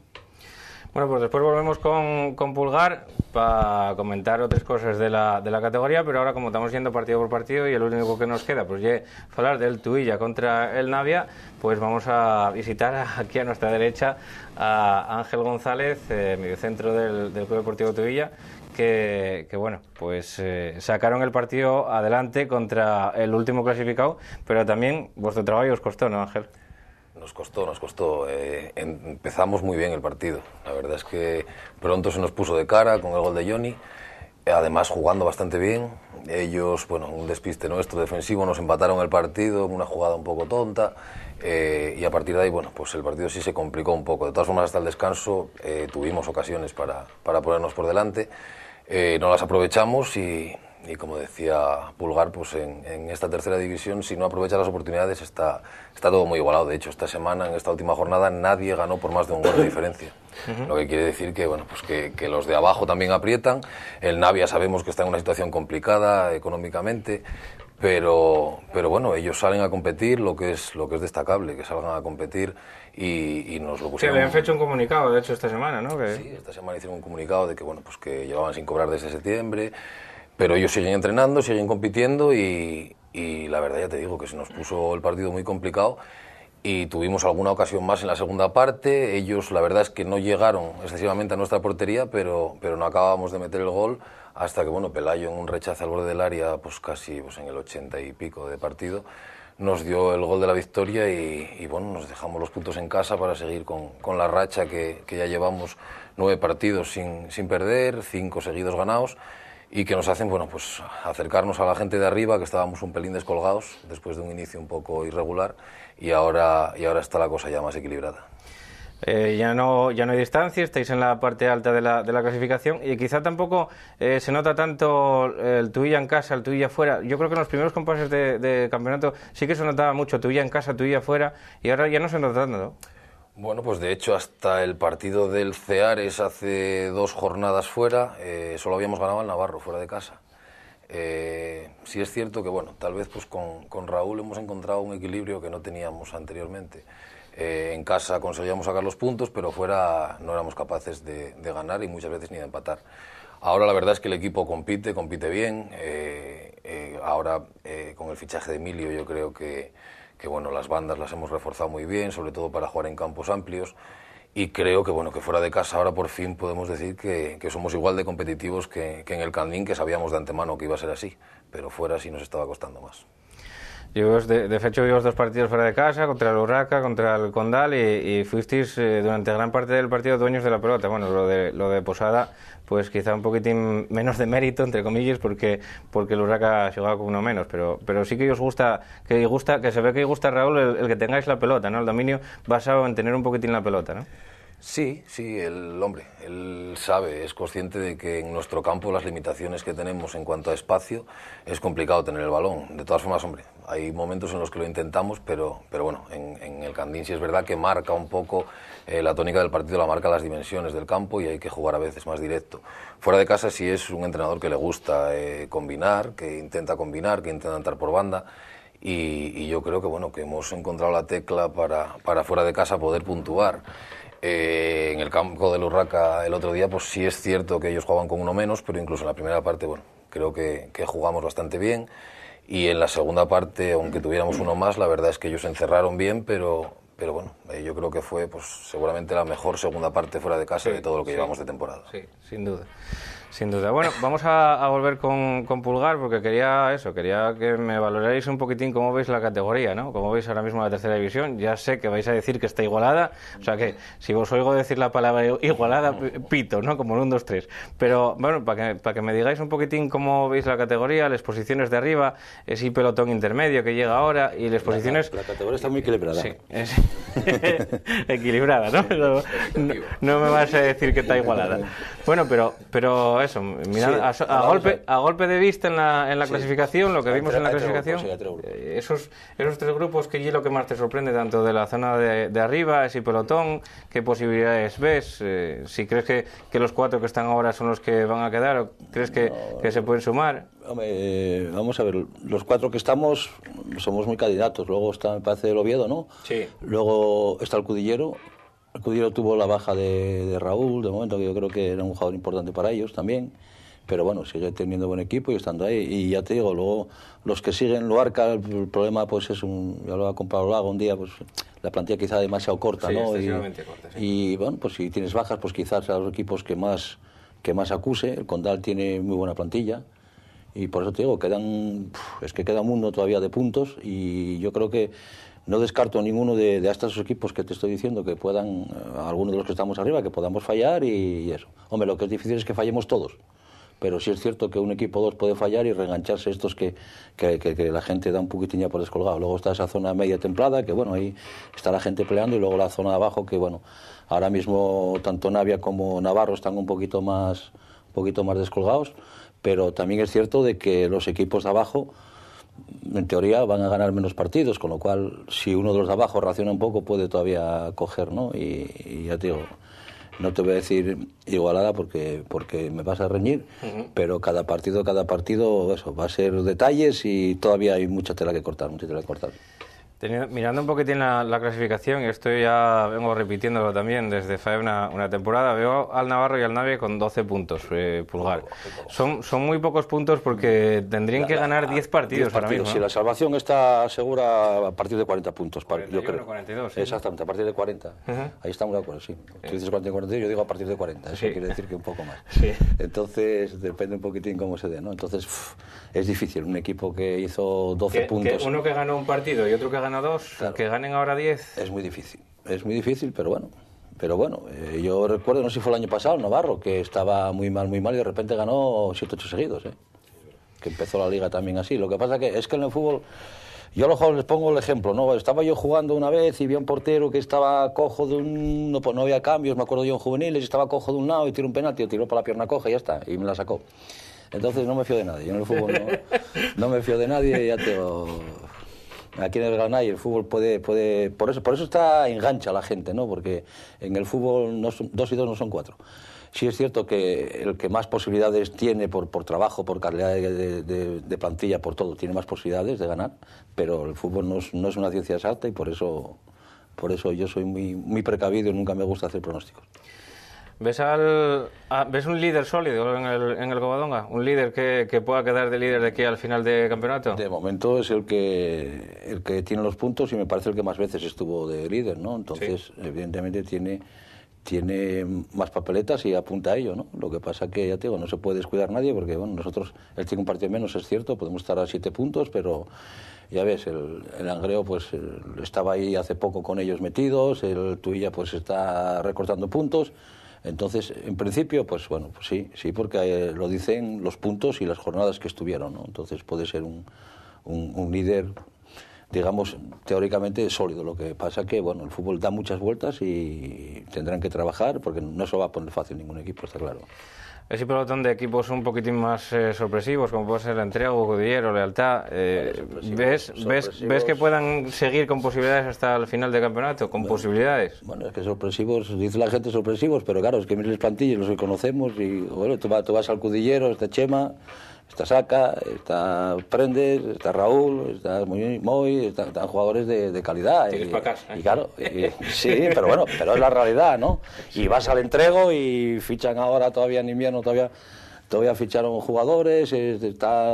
Bueno, pues después volvemos con Pulgar para comentar otras cosas de la categoría, pero ahora, como estamos yendo partido por partido y el único que nos queda pues es hablar del Tuilla contra el Navia, pues vamos a visitar aquí a nuestra derecha a Ángel González, mediocentro del Club Deportivo Tuilla, que bueno, pues sacaron el partido adelante contra el último clasificado, pero también vuestro trabajo os costó, ¿no, Ángel? Nos costó. Empezamos muy bien el partido. La verdad es que pronto se nos puso de cara con el gol de Johnny. Además, jugando bastante bien. Ellos, bueno, un despiste nuestro defensivo, nos empataron el partido en una jugada un poco tonta. Y a partir de ahí, bueno, pues el partido sí se complicó un poco. De todas formas, hasta el descanso tuvimos ocasiones para ponernos por delante. No las aprovechamos y como decía Pulgar, pues en esta tercera división, si no aprovechas las oportunidades, está todo muy igualado. De hecho, esta semana, en esta última jornada, nadie ganó por más de un gol de diferencia. Lo que quiere decir que, bueno, pues que los de abajo también aprietan. El Navia sabemos que está en una situación complicada económicamente, pero bueno, ellos salen a competir, lo que es destacable, que salgan a competir, y nos lo pusieron. Sí, le han hecho un comunicado, de hecho, esta semana, ¿no? Sí, esta semana hicieron un comunicado de que, bueno, pues que llevaban sin cobrar desde septiembre. Pero ellos siguen entrenando, siguen compitiendo y la verdad, ya te digo, que se nos puso el partido muy complicado y tuvimos alguna ocasión más en la segunda parte. Ellos, la verdad es que no llegaron excesivamente a nuestra portería, pero no acabábamos de meter el gol hasta que, bueno, Pelayo, en un rechace al borde del área, pues casi en el 80 y pico de partido, nos dio el gol de la victoria y bueno, nos dejamos los puntos en casa para seguir con la racha que ya llevamos 9 partidos sin perder, 5 seguidos ganados, y que nos hacen, bueno, pues acercarnos a la gente de arriba, que estábamos un pelín descolgados después de un inicio un poco irregular, y ahora está la cosa ya más equilibrada. Ya no hay distancia, estáis en la parte alta de la clasificación, y quizá tampoco se nota tanto el Tuilla en casa, el Tuilla fuera. Yo creo que en los primeros compases de campeonato sí que se notaba mucho Tuilla en casa, Tuilla fuera, y ahora ya no se nota tanto, ¿no? Bueno, pues de hecho hasta el partido del Ceares hace 2 jornadas fuera, solo habíamos ganado al Navarro fuera de casa. Sí es cierto que, bueno, tal vez pues con Raúl hemos encontrado un equilibrio que no teníamos anteriormente. En casa conseguíamos sacar los puntos, pero fuera no éramos capaces de ganar y muchas veces ni de empatar. Ahora la verdad es que el equipo compite bien. Ahora con el fichaje de Emilio yo creo que bueno, las bandas las hemos reforzado muy bien, sobre todo para jugar en campos amplios, y creo que bueno, que fuera de casa ahora por fin podemos decir que somos igual de competitivos que en el Candín, que sabíamos de antemano que iba a ser así, pero fuera sí nos estaba costando más. De hecho, vimos 2 partidos fuera de casa, contra el Urraca, contra el Condal, y fuisteis durante gran parte del partido dueños de la pelota. Bueno, lo de Posada, pues quizá un poquitín menos de mérito, entre comillas, porque el Urraca jugaba con uno menos, pero sí que os gusta, que se ve que os gusta, Raúl, el que tengáis la pelota, ¿no? El dominio basado en tener un poquitín la pelota, ¿no? Sí, él sabe, es consciente de que en nuestro campo las limitaciones que tenemos en cuanto a espacio es complicado tener el balón. De todas formas, hombre, hay momentos en los que lo intentamos, pero bueno, en el Candín sí es verdad que marca un poco la tónica del partido, la marca las dimensiones del campo y hay que jugar a veces más directo. Fuera de casa sí es un entrenador que le gusta combinar, que intenta entrar por banda. Y yo creo que bueno, que hemos encontrado la tecla para fuera de casa poder puntuar. En el campo del Urraca el otro día, pues sí es cierto que ellos jugaban con uno menos, pero incluso en la primera parte, bueno, creo que jugamos bastante bien. Y en la segunda parte, aunque tuviéramos uno más, la verdad es que ellos se encerraron bien, pero bueno, yo creo que fue pues seguramente la mejor segunda parte fuera de casa de todo lo que llevamos de temporada. Sí, sin duda. Sin duda. Bueno, vamos a volver con Pulgar, porque quería que me valoráis un poquitín cómo veis la categoría, ¿no? Cómo veis ahora mismo la tercera división. Ya sé que vais a decir que está igualada, o sea que si os oigo decir la palabra igualada, pito, ¿no? Como en 1, 2, 3. Pero bueno, para que me digáis un poquitín cómo veis la categoría, las posiciones de arriba, ese pelotón intermedio que llega ahora y las posiciones... La categoría está muy equilibrada. Sí, es equilibrada, ¿no? No me vas a decir que está igualada. Bueno, pero eso, mirad, a golpe de vista en la clasificación, lo que vimos en la clasificación, esos 3 grupos, ¿qué es lo que más te sorprende tanto de la zona de arriba, ese pelotón? ¿Qué posibilidades ves? Si crees que los 4 que están ahora son los que van a quedar, o crees que se pueden sumar. Hombre, vamos a ver, los 4 que estamos somos muy candidatos. Luego está, me parece, el Oviedo, ¿no? Sí. Luego está el Cudillero. El Cudillero tuvo la baja de Raúl, de momento, que yo creo que era un jugador importante para ellos también. Pero bueno, sigue teniendo buen equipo y estando ahí. Y ya te digo, luego los que siguen Luarca, el problema pues es ya lo ha comprado Lago un día, pues la plantilla quizá demasiado corta, sí, ¿no? Excesivamente corta, sí. Y bueno, pues si tienes bajas, pues quizás a los equipos que más acuse. El Condal tiene muy buena plantilla. Y por eso te digo, queda un mundo todavía de puntos y yo creo que no descarto ninguno de estos equipos que te estoy diciendo que puedan, algunos de los que estamos arriba, que podamos fallar y eso. Hombre, lo que es difícil es que fallemos todos, pero sí es cierto que un equipo o 2 puede fallar y reengancharse estos que la gente da un poquitín ya por descolgado. Luego está esa zona media templada, que bueno, ahí está la gente peleando, y luego la zona de abajo, que bueno, ahora mismo tanto Navia como Navarro están un poquito más descolgados, pero también es cierto de que los equipos de abajo en teoría van a ganar menos partidos, con lo cual si uno de los de abajo reacciona un poco puede todavía coger, ¿no? Y ya te digo, no te voy a decir igualada porque me vas a reñir, pero cada partido eso va a ser detalles y todavía hay mucha tela que cortar. Mirando un poquitín la clasificación, y esto ya vengo repitiéndolo también desde FAE una temporada, veo al Navarro y al Navia con 12 puntos, Pulgar. Son muy pocos puntos porque tendrían que ganar 10 partidos ahora mismo, ¿no? Si la salvación está segura a partir de 40 puntos, 41, yo creo. 42, ¿sí? Exactamente, a partir de 40. Ahí estamos de acuerdo, sí. Tú dices 40 y 42, yo digo a partir de 40. Eso quiere decir que un poco más. Sí. Entonces, depende un poquitín cómo se dé, ¿no? Entonces, es difícil. Un equipo que hizo 12 puntos... uno que ganó un partido y otro que ganó 2, claro, que ganen ahora 10... Es muy difícil, pero bueno. Yo recuerdo, no sé si fue el año pasado, Navarro, que estaba muy mal, y de repente ganó 7-8 seguidos, que empezó la liga también así. Lo que pasa es que en el fútbol, yo a los jóvenes les pongo el ejemplo, ¿no? Estaba yo jugando una vez y vi a un portero que estaba cojo no había cambios, me acuerdo yo en juveniles, estaba cojo de un lado y tiró un penalti, tiró para la pierna coja y ya está, y me la sacó. Entonces no me fío de nadie, yo en el fútbol no me fío de nadie, ya te... Aquí en el Granada y el fútbol puede por eso está engancha a la gente, ¿no? Porque en el fútbol 2 y 2 no son 4. Sí es cierto que el que más posibilidades tiene por trabajo, por calidad de plantilla, por todo, tiene más posibilidades de ganar, pero el fútbol no es una ciencia exacta y por eso yo soy muy precavido y nunca me gusta hacer pronósticos. ¿Ves un líder sólido en el Covadonga? ¿Un líder que pueda quedar de líder de aquí al final de campeonato? De momento es el que tiene los puntos y me parece el que más veces estuvo de líder, ¿no? Entonces, sí, evidentemente tiene más papeletas y apunta a ello, ¿no? Lo que pasa que, ya te digo, no se puede descuidar nadie porque, bueno, nosotros, él tiene un partido menos, es cierto, podemos estar a 7 puntos, pero ya ves, el Langreo pues estaba ahí hace poco con ellos metidos, el Tuilla pues está recortando puntos, entonces, en principio, pues bueno, pues sí, porque lo dicen los puntos y las jornadas que estuvieron, ¿no? Entonces puede ser un líder, digamos, teóricamente sólido. Lo que pasa que, bueno, el fútbol da muchas vueltas y tendrán que trabajar porque no se va a poner fácil ningún equipo, está claro. Es un pelotón de equipos un poquitín más sorpresivos, como puede ser la Entrego, Cudillero, Lealtad. ¿Ves que puedan seguir con posibilidades hasta el final del campeonato? ¿Con posibilidades? Bueno, es que sorpresivos, dice la gente sorpresivos, pero claro, es que miren las plantillas, los que conocemos, y bueno, tú vas al Cudillero, está Chema, está Saca, está Prendes, está Raúl, está Moy, están jugadores de calidad. Tienes para casa. Y claro, sí, pero bueno, pero es la realidad, ¿no? Y vas al Entrego y fichan ahora todavía en invierno, todavía ficharon jugadores,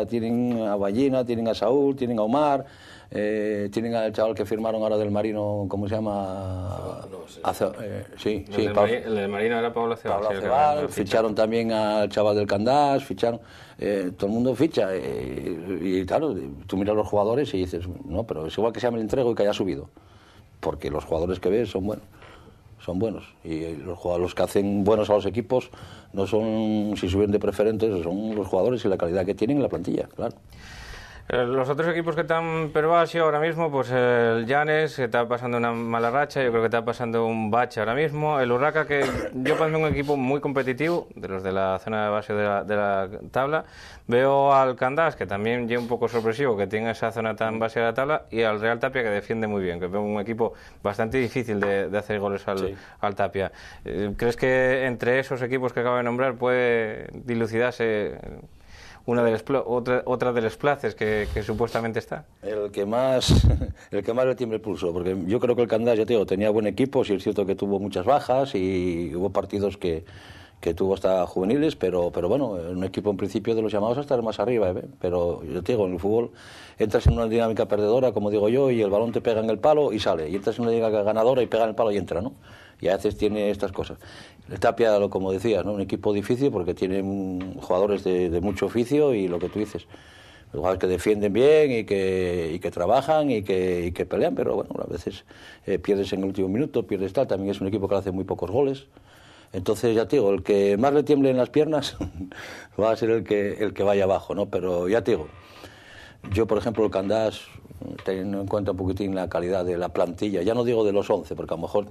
tienen a Ballina, tienen a Saúl, tienen a Omar, tienen al chaval que firmaron ahora del Marino, ¿cómo se llama? El del Marino era Pablo Cebal, ficharon también al chaval del Candás, ficharon, todo el mundo ficha, y claro, tú miras los jugadores y dices, no, pero es igual que se llame el Entrego y que haya subido, porque los jugadores que ves son buenos, y los que hacen buenos a los equipos no son si suben de preferentes, son los jugadores y la calidad que tienen en la plantilla, claro. Los otros equipos que están pervasio ahora mismo, pues el Llanes, que está pasando una mala racha, yo creo que está pasando un bache ahora mismo. El Urraca, que yo parece un equipo muy competitivo, de los de la zona de base de la tabla. Veo al Candás, que también lleva un poco sorpresivo, que tiene esa zona tan base de la tabla, y al Real Tapia, que defiende muy bien, que veo un equipo bastante difícil de hacer goles al Tapia. ¿Crees que entre esos equipos que acabo de nombrar puede dilucidarse otra de los places que supuestamente está? El que más le tiembla el pulso, porque yo creo que el Candás, ya te digo, tenía buen equipo, sí es cierto que tuvo muchas bajas y hubo partidos que tuvo hasta juveniles, pero bueno, un equipo en principio de los llamados a estar más arriba, pero yo te digo, en el fútbol entras en una dinámica perdedora, como digo yo, y el balón te pega en el palo y sale, y entras en una dinámica ganadora y pega en el palo y entra, ¿no? Y a veces tiene estas cosas. El Tapia, como decías, ¿no? Un equipo difícil porque tiene jugadores de mucho oficio y lo que tú dices, jugadores que defienden bien y que trabajan y que pelean, pero bueno, a veces pierdes en el último minuto, pierdes tal, también es un equipo que hace muy pocos goles. Entonces, ya te digo, el que más le tiemble en las piernas va a ser el que vaya abajo, ¿no? Pero ya te digo, yo, por ejemplo, el Candás, teniendo en cuenta un poquitín la calidad de la plantilla, ya no digo de los 11, porque a lo mejor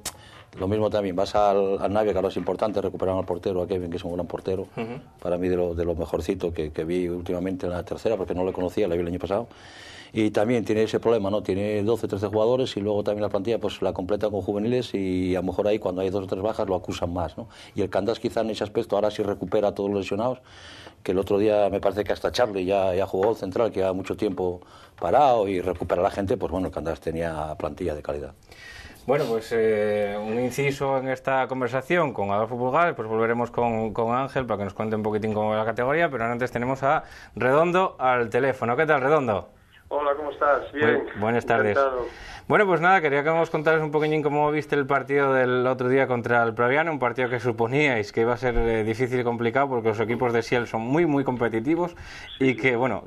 lo mismo también, vas al Navia, que ahora es importante recuperar al portero, a Kevin, que es un gran portero, para mí de lo mejorcito que vi últimamente en la tercera, porque no le conocía, la vi el año pasado. Y también tiene ese problema, ¿no? Tiene 12, 13 jugadores y luego también la plantilla pues la completa con juveniles y a lo mejor ahí cuando hay 2 o 3 bajas lo acusan más, ¿no? Y el Candás quizá en ese aspecto ahora sí recupera a todos los lesionados, que el otro día me parece que hasta Charlie ya jugó el central, que lleva mucho tiempo parado y recupera a la gente, pues bueno, el Candás tenía plantilla de calidad. Bueno, pues un inciso en esta conversación con Adolfo Pulgar, pues volveremos con Ángel para que nos cuente un poquitín cómo es la categoría, pero antes tenemos a Redondo al teléfono. ¿Qué tal, Redondo? Hola, ¿cómo estás? Bien. Buenas tardes. Encantado. Bueno, pues nada, quería que nos contaras un poquillín cómo viste el partido del otro día contra el Praviano, un partido que suponíais que iba a ser difícil y complicado porque los equipos de Siel son muy, muy competitivos y que, bueno,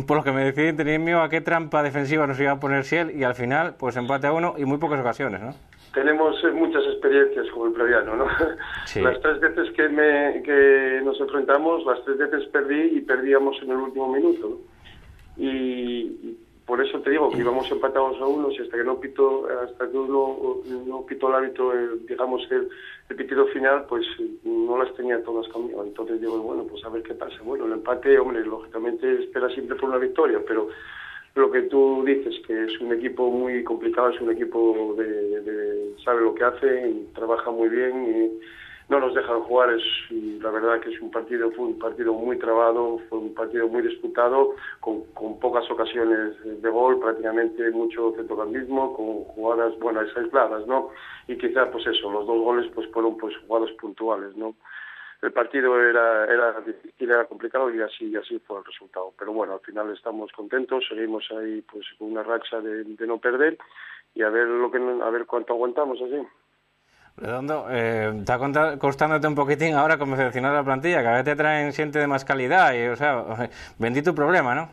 por lo que me deciden tenía miedo a qué trampa defensiva nos iba a poner Siel y al final, pues empate a 1 y muy pocas ocasiones, ¿no? Tenemos muchas experiencias con el Praviano, ¿no? Sí. Las 3 veces que nos enfrentamos, las 3 veces perdí y perdíamos en el último minuto, ¿no? Y por eso te digo que íbamos empatados a 1 y hasta que no pitó el árbitro, digamos el pitido final, pues no las tenía todas conmigo. Entonces digo, bueno, pues a ver qué pasa. Bueno, el empate, hombre, lógicamente espera siempre por una victoria, pero lo que tú dices, que es un equipo muy complicado, es un equipo sabe lo que hace y trabaja muy bien y no nos dejan jugar, y la verdad que fue un partido muy trabado, fue un partido muy disputado, con pocas ocasiones de gol, prácticamente mucho centrocampismo, con jugadas buenas aisladas, ¿no? Y quizá pues eso, los 2 goles pues fueron pues jugadas puntuales, ¿no? El partido era difícil, era complicado y así fue el resultado. Pero bueno, al final estamos contentos, seguimos ahí pues con una racha de no perder y a ver cuánto aguantamos así. Redondo, está costándote un poquitín ahora confeccionar la plantilla, cada vez te traen gente de más calidad, y, o sea, bendito problema, ¿no?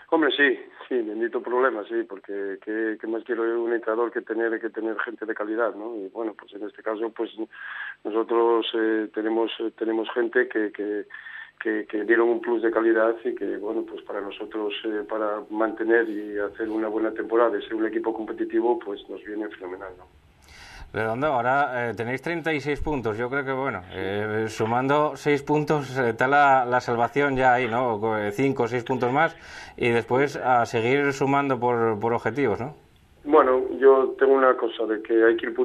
Hombre, sí, bendito problema, sí, porque ¿qué más quiero un entrenador que tener gente de calidad, ¿no? Y bueno, pues en este caso, pues nosotros tenemos gente que dieron un plus de calidad y que, bueno, pues para nosotros, para mantener y hacer una buena temporada y ser un equipo competitivo, pues nos viene fenomenal, ¿no? Redondo, ahora tenéis 36 puntos. Yo creo que, bueno, sumando 6 puntos está la salvación ya ahí, ¿no? 5 o 6 puntos más y después a seguir sumando por objetivos, ¿no? Bueno, yo tengo una cosa de que hay que ir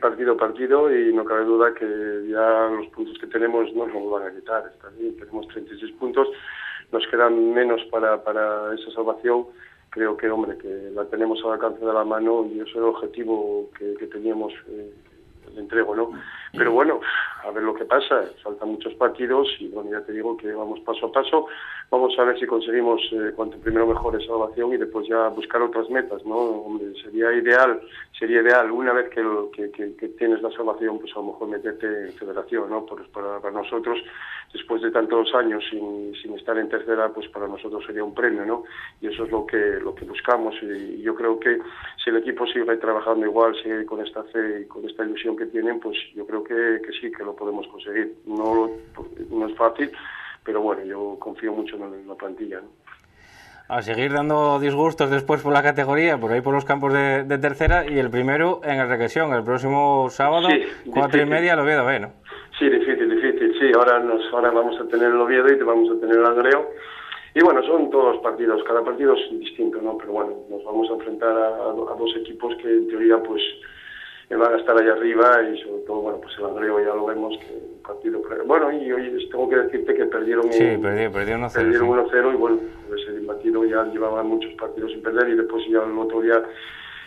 partido a partido y no cabe duda que ya los puntos que tenemos no nos van a quitar. Está bien, tenemos 36 puntos, nos quedan menos para esa salvación. Creo que, hombre, que la tenemos al alcance de la mano y eso es el objetivo que teníamos el entrego, ¿no? Pero bueno, a ver lo que pasa, faltan muchos partidos y bueno, ya te digo que vamos paso a paso, vamos a ver si conseguimos cuanto primero mejor esa salvación y después ya buscar otras metas, ¿no? Hombre, sería ideal una vez que tienes la salvación, pues a lo mejor meterte en federación, ¿no? Pues para nosotros, después de tantos años sin estar en tercera, pues para nosotros sería un premio, ¿no? Y eso es lo que buscamos y yo creo que si el equipo sigue trabajando igual, sigue con esta fe y con esta ilusión que tienen, pues yo creo que sí, que lo podemos conseguir. No es fácil, pero bueno, yo confío mucho en la plantilla, ¿no? A seguir dando disgustos después por la categoría, por ahí por los campos de tercera y el primero en el Requesión, el próximo sábado, sí, 4:30, el Oviedo B, ¿no? Sí, difícil, sí, ahora vamos a tener el Oviedo y vamos a tener el Langreo. Y bueno, son todos los partidos, cada partido es distinto, ¿no? Pero bueno, nos vamos a enfrentar a dos equipos que en teoría pues van a estar allá arriba y sobre todo, bueno, pues el Langreo ya lo vemos que un partido... Bueno, y hoy tengo que decirte que perdieron... Sí, perdieron 1-0. Perdieron 1-0 y bueno, ese partido ya llevaban muchos partidos sin perder y después ya el otro día,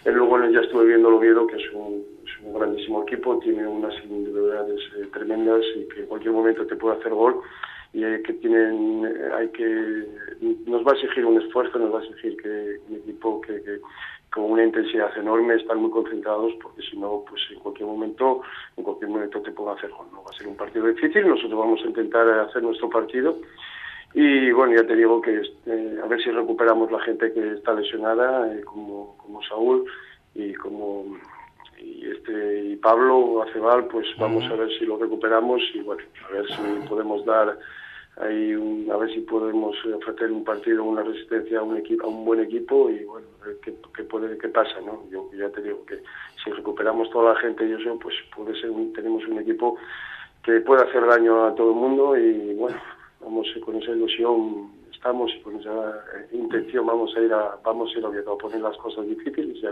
luego ya estuve viendo el Oviedo, que es un grandísimo equipo, tiene unas individualidades tremendas y que en cualquier momento te puede hacer gol y nos va a exigir un esfuerzo, nos va a exigir que un equipo que con una intensidad enorme, están muy concentrados porque si no, pues en cualquier momento te puede hacer gol, ¿no? Va a ser un partido difícil, nosotros vamos a intentar hacer nuestro partido y bueno, ya te digo que a ver si recuperamos la gente que está lesionada, como Saúl y y Pablo Acebal, pues vamos a ver si lo recuperamos y bueno, a ver si podemos dar ahí a ver si podemos ofrecer un partido, una resistencia a un buen equipo y bueno, a ver qué pasa, ¿no? Yo ya te digo que si recuperamos toda la gente y eso, pues tenemos un equipo que puede hacer daño a todo el mundo y bueno, vamos con esa ilusión estamos y con esa intención vamos a ir a Oviedo a poner las cosas difíciles y a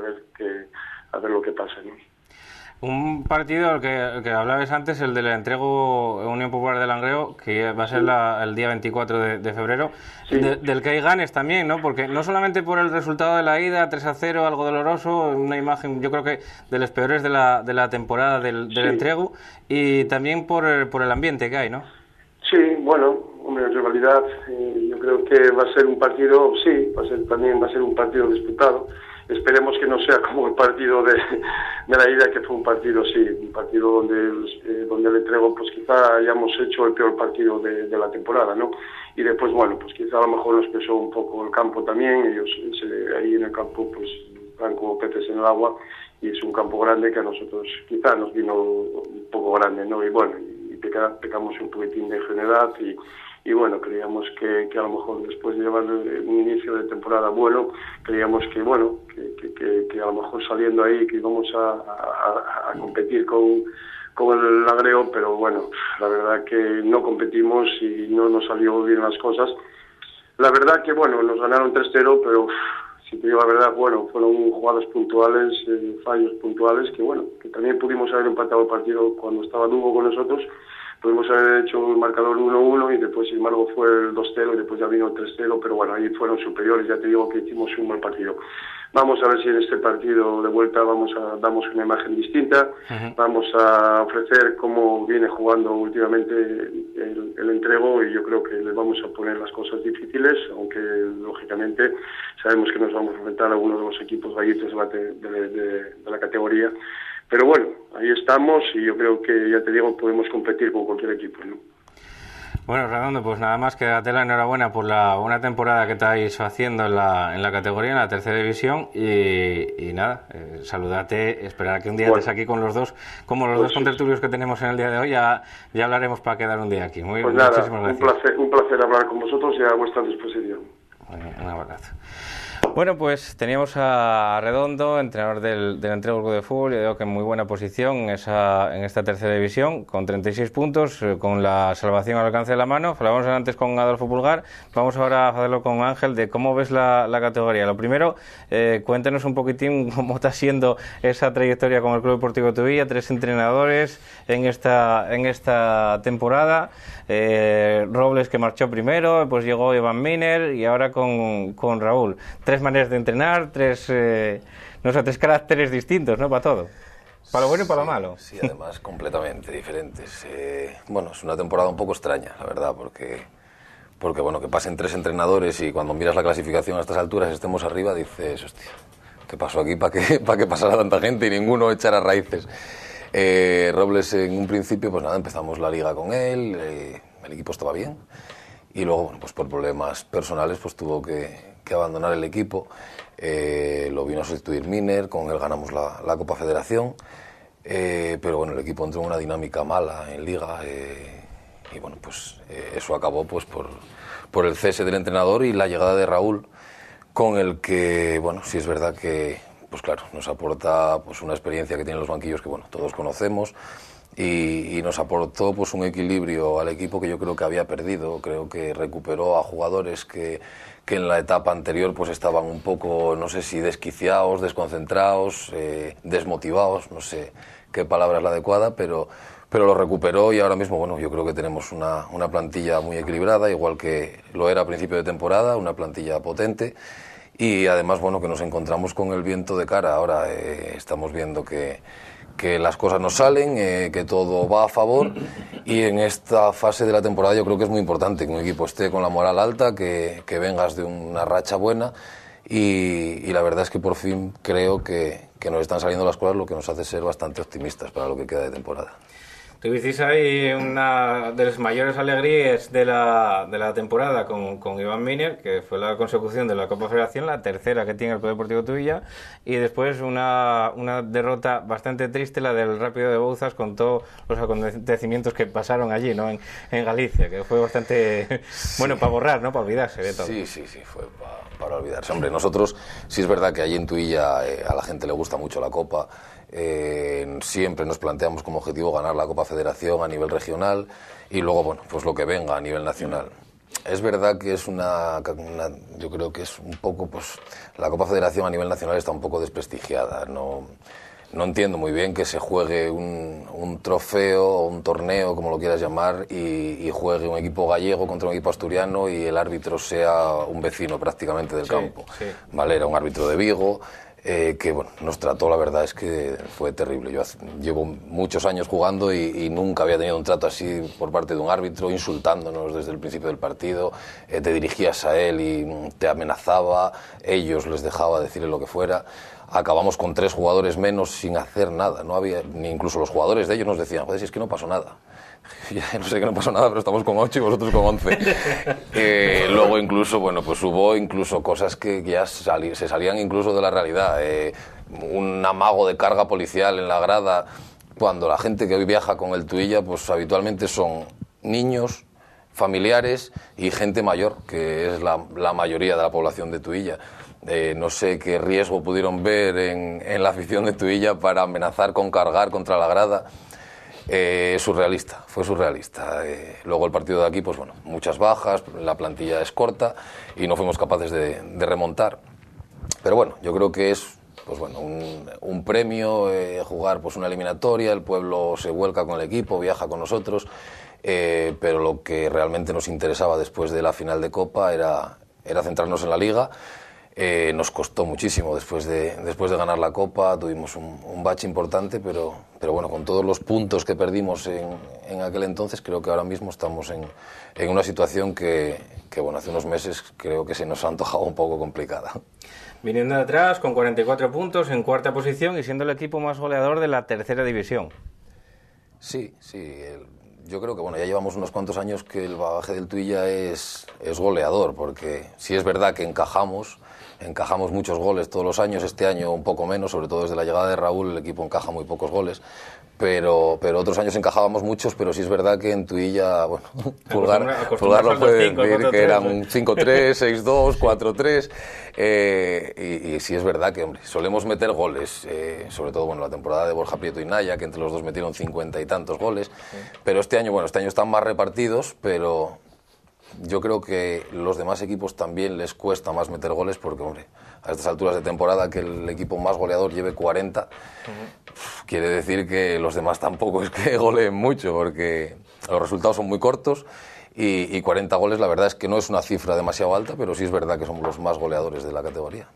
ver lo que pasa, ¿no? Un partido el que hablabas antes, el del entrego Unión Popular de Langreo, que va a ser el día 24 de febrero, sí. Del que hay ganes también, ¿no? Porque no solamente por el resultado de la ida, 3-0, algo doloroso, una imagen, yo creo que de los peores de la temporada del entrego, y también por el ambiente que hay, ¿no? Sí, bueno, hombre, en realidad yo creo que va a ser un partido, sí, va a ser un partido disputado. Esperemos que no sea como el partido de la ida, que fue un partido donde el entrego, pues quizá hayamos hecho el peor partido de la temporada, ¿no? Y después, bueno, pues quizá a lo mejor nos pesó un poco el campo también, ellos ahí en el campo pues están como peces en el agua y es un campo grande que a nosotros quizá nos vino un poco grande, ¿no? Y bueno, pecamos un poquitín de ingenuidad y bueno, creíamos que a lo mejor después de llevar un inicio de temporada bueno, creíamos que a lo mejor saliendo ahí que íbamos a competir con el Langreo, pero bueno, la verdad que no competimos y no nos salió bien las cosas. La verdad que bueno, nos ganaron 3-0, pero si te digo la verdad, bueno, fueron jugadas puntuales, fallos puntuales, que bueno, que también pudimos haber empatado el partido cuando estaba Lugo con nosotros. Pudimos haber hecho un marcador 1-1 y después, sin embargo, fue el 2-0 y después ya vino el 3-0, pero bueno, ahí fueron superiores, ya te digo que hicimos un buen partido. Vamos a ver si en este partido de vuelta damos una imagen distinta, vamos a ofrecer cómo viene jugando últimamente el entrego y yo creo que les vamos a poner las cosas difíciles, aunque lógicamente sabemos que nos vamos a enfrentar a uno de los equipos gallitos de la categoría. pero bueno, ahí estamos y yo creo que, ya te digo, podemos competir con cualquier equipo, ¿no? Bueno, Redondo, pues nada más que darte la enhorabuena por la buena temporada que estáis haciendo en la categoría, en la tercera división, y nada, saludarte, esperar que un día estés aquí con los dos, como los dos contertulios que tenemos en el día de hoy, ya hablaremos para quedar un día aquí. Pues nada, un placer hablar con vosotros y a vuestra disposición. Un abrazo. Bueno, pues teníamos a Redondo, entrenador del Entrego Club de Fútbol, y digo que en muy buena posición en esta tercera división, con 36 puntos, con la salvación al alcance de la mano. Hablábamos antes con Adolfo Pulgar, vamos ahora a hacerlo con Ángel, de cómo ves la categoría. Lo primero, cuéntenos un poquitín cómo está siendo esa trayectoria con el Club Deportivo Tubilla, 3 entrenadores en esta temporada, Robles, que marchó primero, pues llegó Iván Miner, y ahora con Raúl. 3 maneras de entrenar, 3 caracteres distintos, ¿no? Para todo. Para lo bueno y para lo malo. Sí, además completamente diferentes. Bueno, es una temporada un poco extraña, la verdad, porque bueno, que pasen 3 entrenadores y cuando miras la clasificación a estas alturas estemos arriba, dices, hostia, ¿qué pasó aquí para que pasara tanta gente y ninguno echara raíces? Robles, en un principio, pues nada, empezamos la liga con él, el equipo estaba bien, y luego, bueno, pues por problemas personales, pues tuvo que abandonar el equipo. Lo vino a sustituir Miner, con él ganamos la Copa Federación, pero bueno, el equipo entró en una dinámica mala en Liga, y bueno, pues eso acabó pues por el cese del entrenador y la llegada de Raúl, con el que, bueno, sí es verdad que, pues claro, nos aporta pues una experiencia que tienen los banquillos que, bueno, todos conocemos, y nos aportó pues un equilibrio al equipo que yo creo que había perdido. Creo que recuperó a jugadores que en la etapa anterior pues estaban un poco, no sé si desquiciados, desconcentrados, desmotivados, no sé qué palabra es la adecuada, pero lo recuperó, y ahora mismo, bueno, yo creo que tenemos una plantilla muy equilibrada, igual que lo era a principio de temporada, una plantilla potente, y además, bueno, que nos encontramos con el viento de cara. Ahora estamos viendo que las cosas nos salen, que todo va a favor, y en esta fase de la temporada yo creo que es muy importante que un equipo esté con la moral alta, que vengas de una racha buena, y la verdad es que por fin creo que nos están saliendo las cosas, lo que nos hace ser bastante optimistas para lo que queda de temporada. Tuvisteis ahí una de las mayores alegrías de la temporada con Iván Miner, que fue la consecución de la Copa Federación, la tercera que tiene el Club Deportivo Tubilla, y después una derrota bastante triste, la del Rápido de Bouzas, con todos los acontecimientos que pasaron allí, ¿no? en Galicia, que fue bastante, bueno, para borrar, ¿no? Para olvidarse de todo. Sí, fue para olvidarse. Hombre, nosotros, sí es verdad que allí en Tubilla a la gente le gusta mucho la Copa. Siempre nos planteamos como objetivo ganar la Copa Federación a nivel regional, y luego, bueno, pues lo que venga a nivel nacional. Es verdad que es yo creo que es un poco, pues la Copa Federación a nivel nacional está un poco desprestigiada. No entiendo muy bien que se juegue un trofeo o un torneo, como lo quieras llamar, y juegue un equipo gallego contra un equipo asturiano y el árbitro sea un vecino prácticamente del campo. Sí. Vale, era un árbitro de Vigo, que bueno, nos trató, la verdad es que fue terrible. Yo llevo muchos años jugando y nunca había tenido un trato así por parte de un árbitro, insultándonos desde el principio del partido. Te dirigías a él y te amenazaba, ellos les dejaba decirle lo que fuera. Acabamos con 3 jugadores menos sin hacer nada. No había, ni incluso los jugadores de ellos nos decían, joder, si es que no pasó nada. Ya no sé que no pasó nada, pero estamos con 8 y vosotros con 11. Luego incluso, bueno, pues hubo incluso cosas que ya se salían incluso de la realidad. Un amago de carga policial en la grada, cuando la gente que hoy viaja con el Tubilla, pues habitualmente son niños, familiares y gente mayor, que es la mayoría de la población de Tubilla. No sé qué riesgo pudieron ver en la afición de Tubilla para amenazar con cargar contra la grada. Fue surrealista. Luego el partido de aquí, pues bueno, muchas bajas, la plantilla es corta y no fuimos capaces de remontar. Pero bueno, yo creo que es, pues bueno, un premio, jugar pues una eliminatoria, el pueblo se vuelca con el equipo, viaja con nosotros, pero lo que realmente nos interesaba después de la final de Copa era centrarnos en la Liga. Nos costó muchísimo después de ganar la Copa, tuvimos un bache importante, pero bueno, con todos los puntos que perdimos en aquel entonces, creo que ahora mismo estamos en una situación que bueno, hace unos meses creo que se nos ha antojado un poco complicada. Viniendo de atrás con 44 puntos en cuarta posición y siendo el equipo más goleador de la tercera división. Sí, yo creo que bueno, ya llevamos unos cuantos años que el bagaje del Tuilla es goleador, porque sí es verdad que encajamos muchos goles todos los años, este año un poco menos, sobre todo desde la llegada de Raúl el equipo encaja muy pocos goles, pero otros años encajábamos muchos, pero sí es verdad que en Tuilla, bueno, Pulgar lo puede decir, que eran 5-3, 6-2, 4-3, y sí es verdad que, hombre, solemos meter goles, sobre todo, bueno, la temporada de Borja Prieto y Naya, que entre los dos metieron 50 y tantos goles, pero este año están más repartidos, pero yo creo que los demás equipos también les cuesta más meter goles porque, hombre, a estas alturas de temporada que el equipo más goleador lleve 40, quiere decir que los demás tampoco es que goleen mucho porque los resultados son muy cortos y 40 goles la verdad es que no es una cifra demasiado alta, pero sí es verdad que somos los más goleadores de la categoría.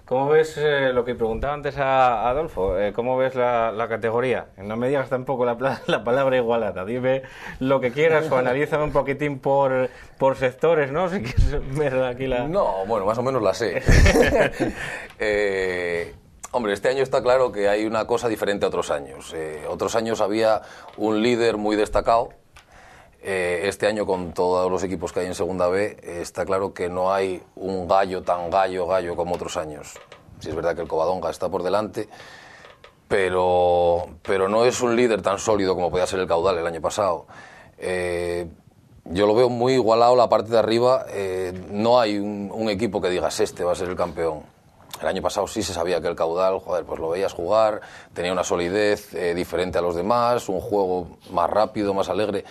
¿Cómo ves lo que preguntaba antes a Adolfo? ¿Cómo ves la categoría? No me digas tampoco la palabra igualada. Dime lo que quieras o analízame un poquitín por sectores, ¿no? Si quieres ver aquí la... No, bueno, más o menos la sé. Hombre, este año está claro que hay una cosa diferente a otros años. Otros años había un líder muy destacado. Este año, con todos los equipos que hay en Segunda B, está claro que no hay un gallo tan gallo como otros años. Sí es verdad que el Covadonga está por delante, pero no es un líder tan sólido como podía ser el Caudal el año pasado. Yo lo veo muy igualado la parte de arriba. No hay un equipo que digas este va a ser el campeón. El año pasado sí se sabía que el Caudal, pues lo veías jugar, tenía una solidez diferente a los demás, un juego más rápido, más alegre.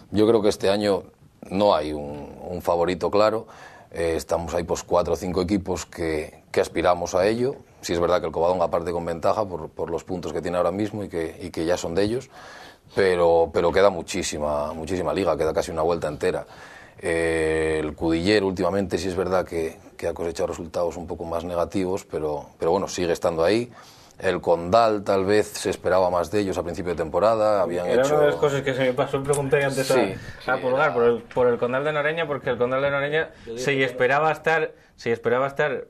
Yo creo que este año no hay un favorito claro. Estamos ahí pues 4 o 5 equipos que aspiramos a ello. Sí es verdad que el Covadonga parte con ventaja por los puntos que tiene ahora mismo y que ya son de ellos, pero queda muchísima liga, queda casi una vuelta entera. El Cudillero últimamente sí es verdad que ha cosechado resultados un poco más negativos, pero bueno, sigue estando ahí. El Condal tal vez se esperaba más de ellos a principio de temporada. Era una de las cosas que se me pasó, pregunté antes a Pulgar por el Condal de Noreña, porque el Condal de Noreña se esperaba estar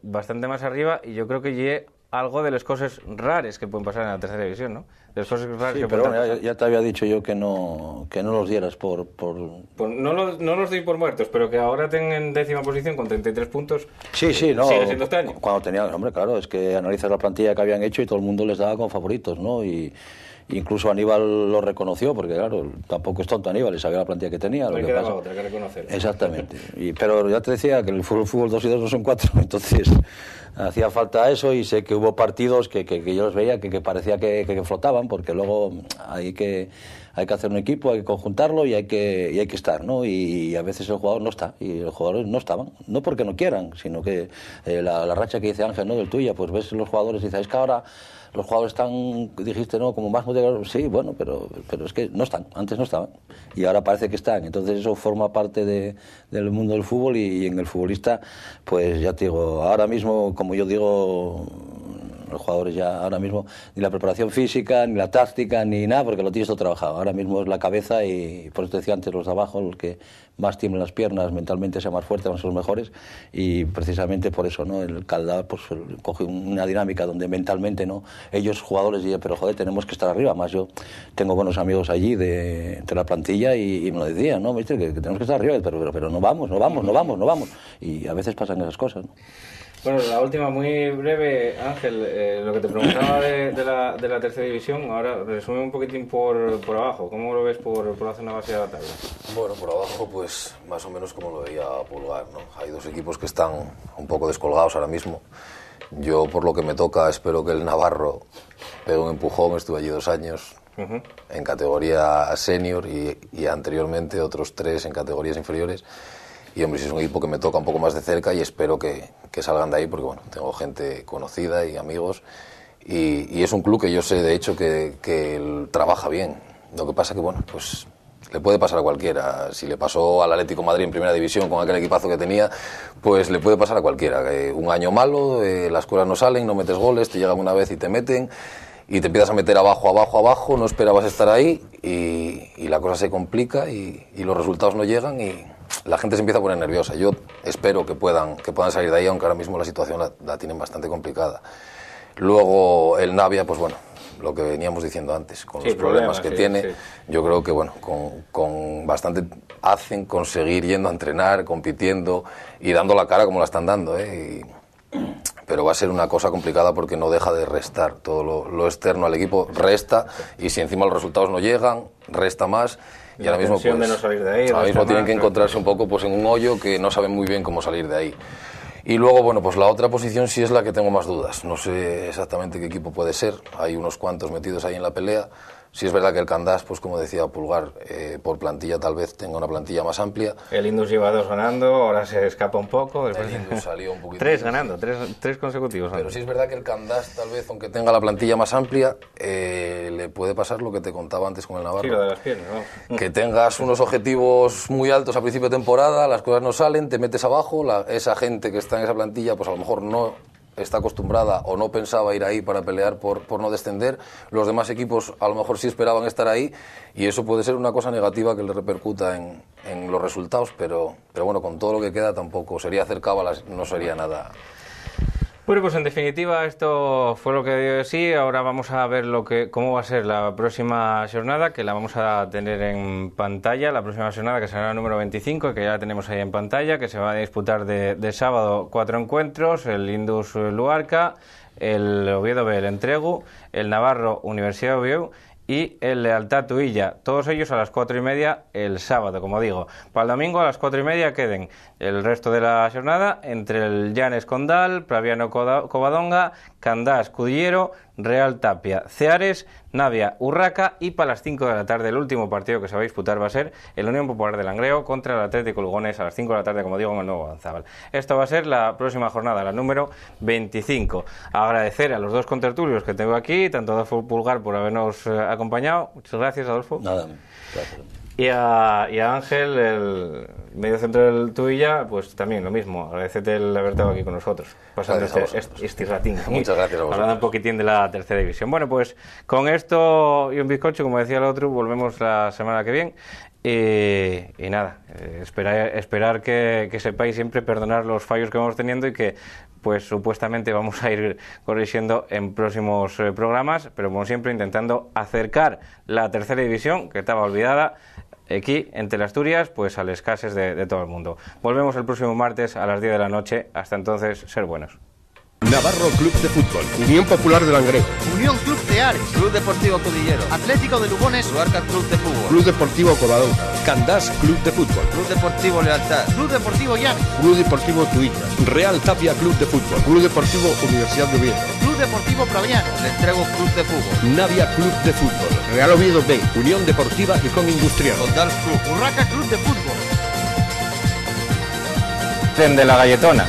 bastante más arriba, y yo creo que llegué algo de las cosas raras que pueden pasar en la tercera división, ¿no? De las cosas raras que pero bueno, ya te había dicho yo que no los dieras por... No los doy por muertos, pero que ahora tengan en 10ª posición con 33 puntos. Sí, no. Sigue siendo este año. Cuando tenían, hombre, claro, es que analizas la plantilla que habían hecho y todo el mundo les daba como favoritos, ¿no? Y incluso Aníbal lo reconoció, porque claro, tampoco es tonto Aníbal y sabía la plantilla que tenía. No quedaba otra que reconocer. Exactamente. Pero ya te decía que el fútbol 2 y 2 no son 4, entonces hacía falta eso, y sé que hubo partidos que yo los veía que parecía que flotaban, porque luego hay que hacer un equipo, hay que conjuntarlo y hay que estar, ¿no? Y a veces el jugador no está, y los jugadores no estaban, no porque no quieran, sino que la racha que dice Ángel, ¿no?, del Tuilla, pues ves los jugadores y dices, es que ahora los jugadores están, dijiste, ¿no?, como más motivados. Sí, bueno, pero es que no están, antes no estaban y ahora parece que están. Entonces eso forma parte del mundo del fútbol, y en el futbolista, pues ya te digo, ahora mismo, como yo digo, los jugadores ya ahora mismo ni la preparación física, ni la táctica, ni nada, porque lo tienes todo trabajado. Ahora mismo es la cabeza, y por eso te decía antes, los de abajo, los que más tiemblan las piernas, mentalmente sean más fuertes, van a ser los mejores, y precisamente por eso, ¿no? El Caldá pues coge una dinámica donde mentalmente, ¿no?, ellos jugadores dicen, pero joder, tenemos que estar arriba. Más yo tengo buenos amigos allí de la plantilla y me lo decían, ¿no? ¿Viste? Que tenemos que estar arriba, pero no vamos, y a veces pasan esas cosas, ¿no? Bueno, la última, muy breve, Ángel, lo que te preguntaba de la tercera división, ahora resume un poquitín por abajo. ¿Cómo lo ves por la zona base de la tabla? Bueno, por abajo, pues más o menos como lo veía Pulgar, ¿no? Hay 2 equipos que están un poco descolgados ahora mismo. Yo, por lo que me toca, espero que el Navarro pegue un empujón. Estuve allí 2 años en categoría senior y anteriormente otros 3 en categorías inferiores. Y hombre, si es un equipo que me toca un poco más de cerca, y espero que salgan de ahí, porque bueno, tengo gente conocida y amigos, y es un club que yo sé de hecho que trabaja bien. Lo que pasa que bueno, pues le puede pasar a cualquiera. Si le pasó al Atlético de Madrid en primera división con aquel equipazo que tenía, pues le puede pasar a cualquiera. Un año malo, las cosas no salen, no metes goles, te llegan una vez y te meten, y te empiezas a meter abajo, no esperabas estar ahí, y la cosa se complica y los resultados no llegan, y la gente se empieza a poner nerviosa. Yo espero que puedan salir de ahí, aunque ahora mismo la situación la tienen bastante complicada. Luego el Navia, pues bueno, lo que veníamos diciendo antes, con los problemas que tiene, yo creo que bueno, con bastante hacen conseguir yendo a entrenar, compitiendo y dando la cara como la están dando, pero va a ser una cosa complicada porque no deja de restar todo lo externo al equipo, resta, y si encima los resultados no llegan, resta más. Y ahora mismo, pues, de no salir de ahí, ahora mismo tienen que encontrarse un poco pues en un hoyo que no saben muy bien cómo salir de ahí. Y luego, bueno, pues la otra posición sí es la que tengo más dudas. No sé exactamente qué equipo puede ser. Hay unos cuantos metidos ahí en la pelea. Sí es verdad que el Candás, pues como decía Pulgar, por plantilla tal vez tenga una plantilla más amplia. El Indus lleva 2 ganando, ahora se escapa un poco. El Indus salió un poquito. 3 ganando, 3 consecutivos. Pero sí es verdad que el Candás tal vez, aunque tenga la plantilla más amplia, le puede pasar lo que te contaba antes con el Navarro. Sí, lo de las piernas, ¿no? Que tengas unos objetivos muy altos a principio de temporada, las cosas no salen, te metes abajo, esa gente que está en esa plantilla pues a lo mejor no está acostumbrada o no pensaba ir ahí para pelear por no descender, los demás equipos a lo mejor sí esperaban estar ahí, y eso puede ser una cosa negativa que le repercuta en los resultados, pero bueno, con todo lo que queda tampoco sería hacer cábalas, no sería nada. Bueno, pues en definitiva esto fue lo que dio de sí. Ahora vamos a ver cómo va a ser la próxima jornada, que la vamos a tener en pantalla. La próxima jornada, que será la número 25, que ya la tenemos ahí en pantalla, que se va a disputar de sábado 4 encuentros: el Indus Luarca, el Oviedo B, el Entregu, el Navarro Universidad de Oviedo y el Lealtad Tuilla, todos ellos a las 4:30 el sábado, como digo. Para el domingo a las 4:30 queden el resto de la jornada entre el Llanes Condal, Praviano Covadonga, Candás Cudillero, Real Tapia Ceares, Navia Urraca, y para las 5 de la tarde el último partido que se va a disputar va a ser el Unión Popular de Langreo contra el Atlético Lugones a las 5 de la tarde, como digo, en el Nuevo Aranzábal. Esto va a ser la próxima jornada, la número 25. Agradecer a los dos contertulios que tengo aquí, tanto a Adolfo Pulgar por habernos acompañado. Muchas gracias, Adolfo. Nada, gracias. Y a Ángel, el medio centro del Tuilla, pues también lo mismo. Agradecete el haber estado aquí con nosotros, pasando este ratín. Muchas gracias a vosotros. Hablando un poquitín de la tercera división. Bueno, pues con esto y un bizcocho, como decía el otro, volvemos la semana que viene. Y nada, esperar que sepáis siempre perdonar los fallos que vamos teniendo y que pues supuestamente vamos a ir corrigiendo en próximos programas, pero como siempre intentando acercar la tercera división, que estaba olvidada, aquí en Teleasturias, pues a las casas de todo el mundo. Volvemos el próximo martes a las 10 de la noche. Hasta entonces, ser buenos. Navarro Club de Fútbol, Unión Popular de Langreo, Unión Club de Ares, Club Deportivo Cudillero, Atlético de Lugones, Luarca Club de Fútbol, Club Deportivo Covadonga, Candás Club de Fútbol, Club Deportivo Lealtad, Club Deportivo Llanes, Club Deportivo Tuilla, Real Tapia Club de Fútbol, Club Deportivo Universidad de Oviedo, Club Deportivo Praviano, el Entregu Club de Fútbol, Navia Club de Fútbol, Real Oviedo B, Unión Deportiva Gijón Industrial, Condal Club, Urraca Club de Fútbol, De la Galletona.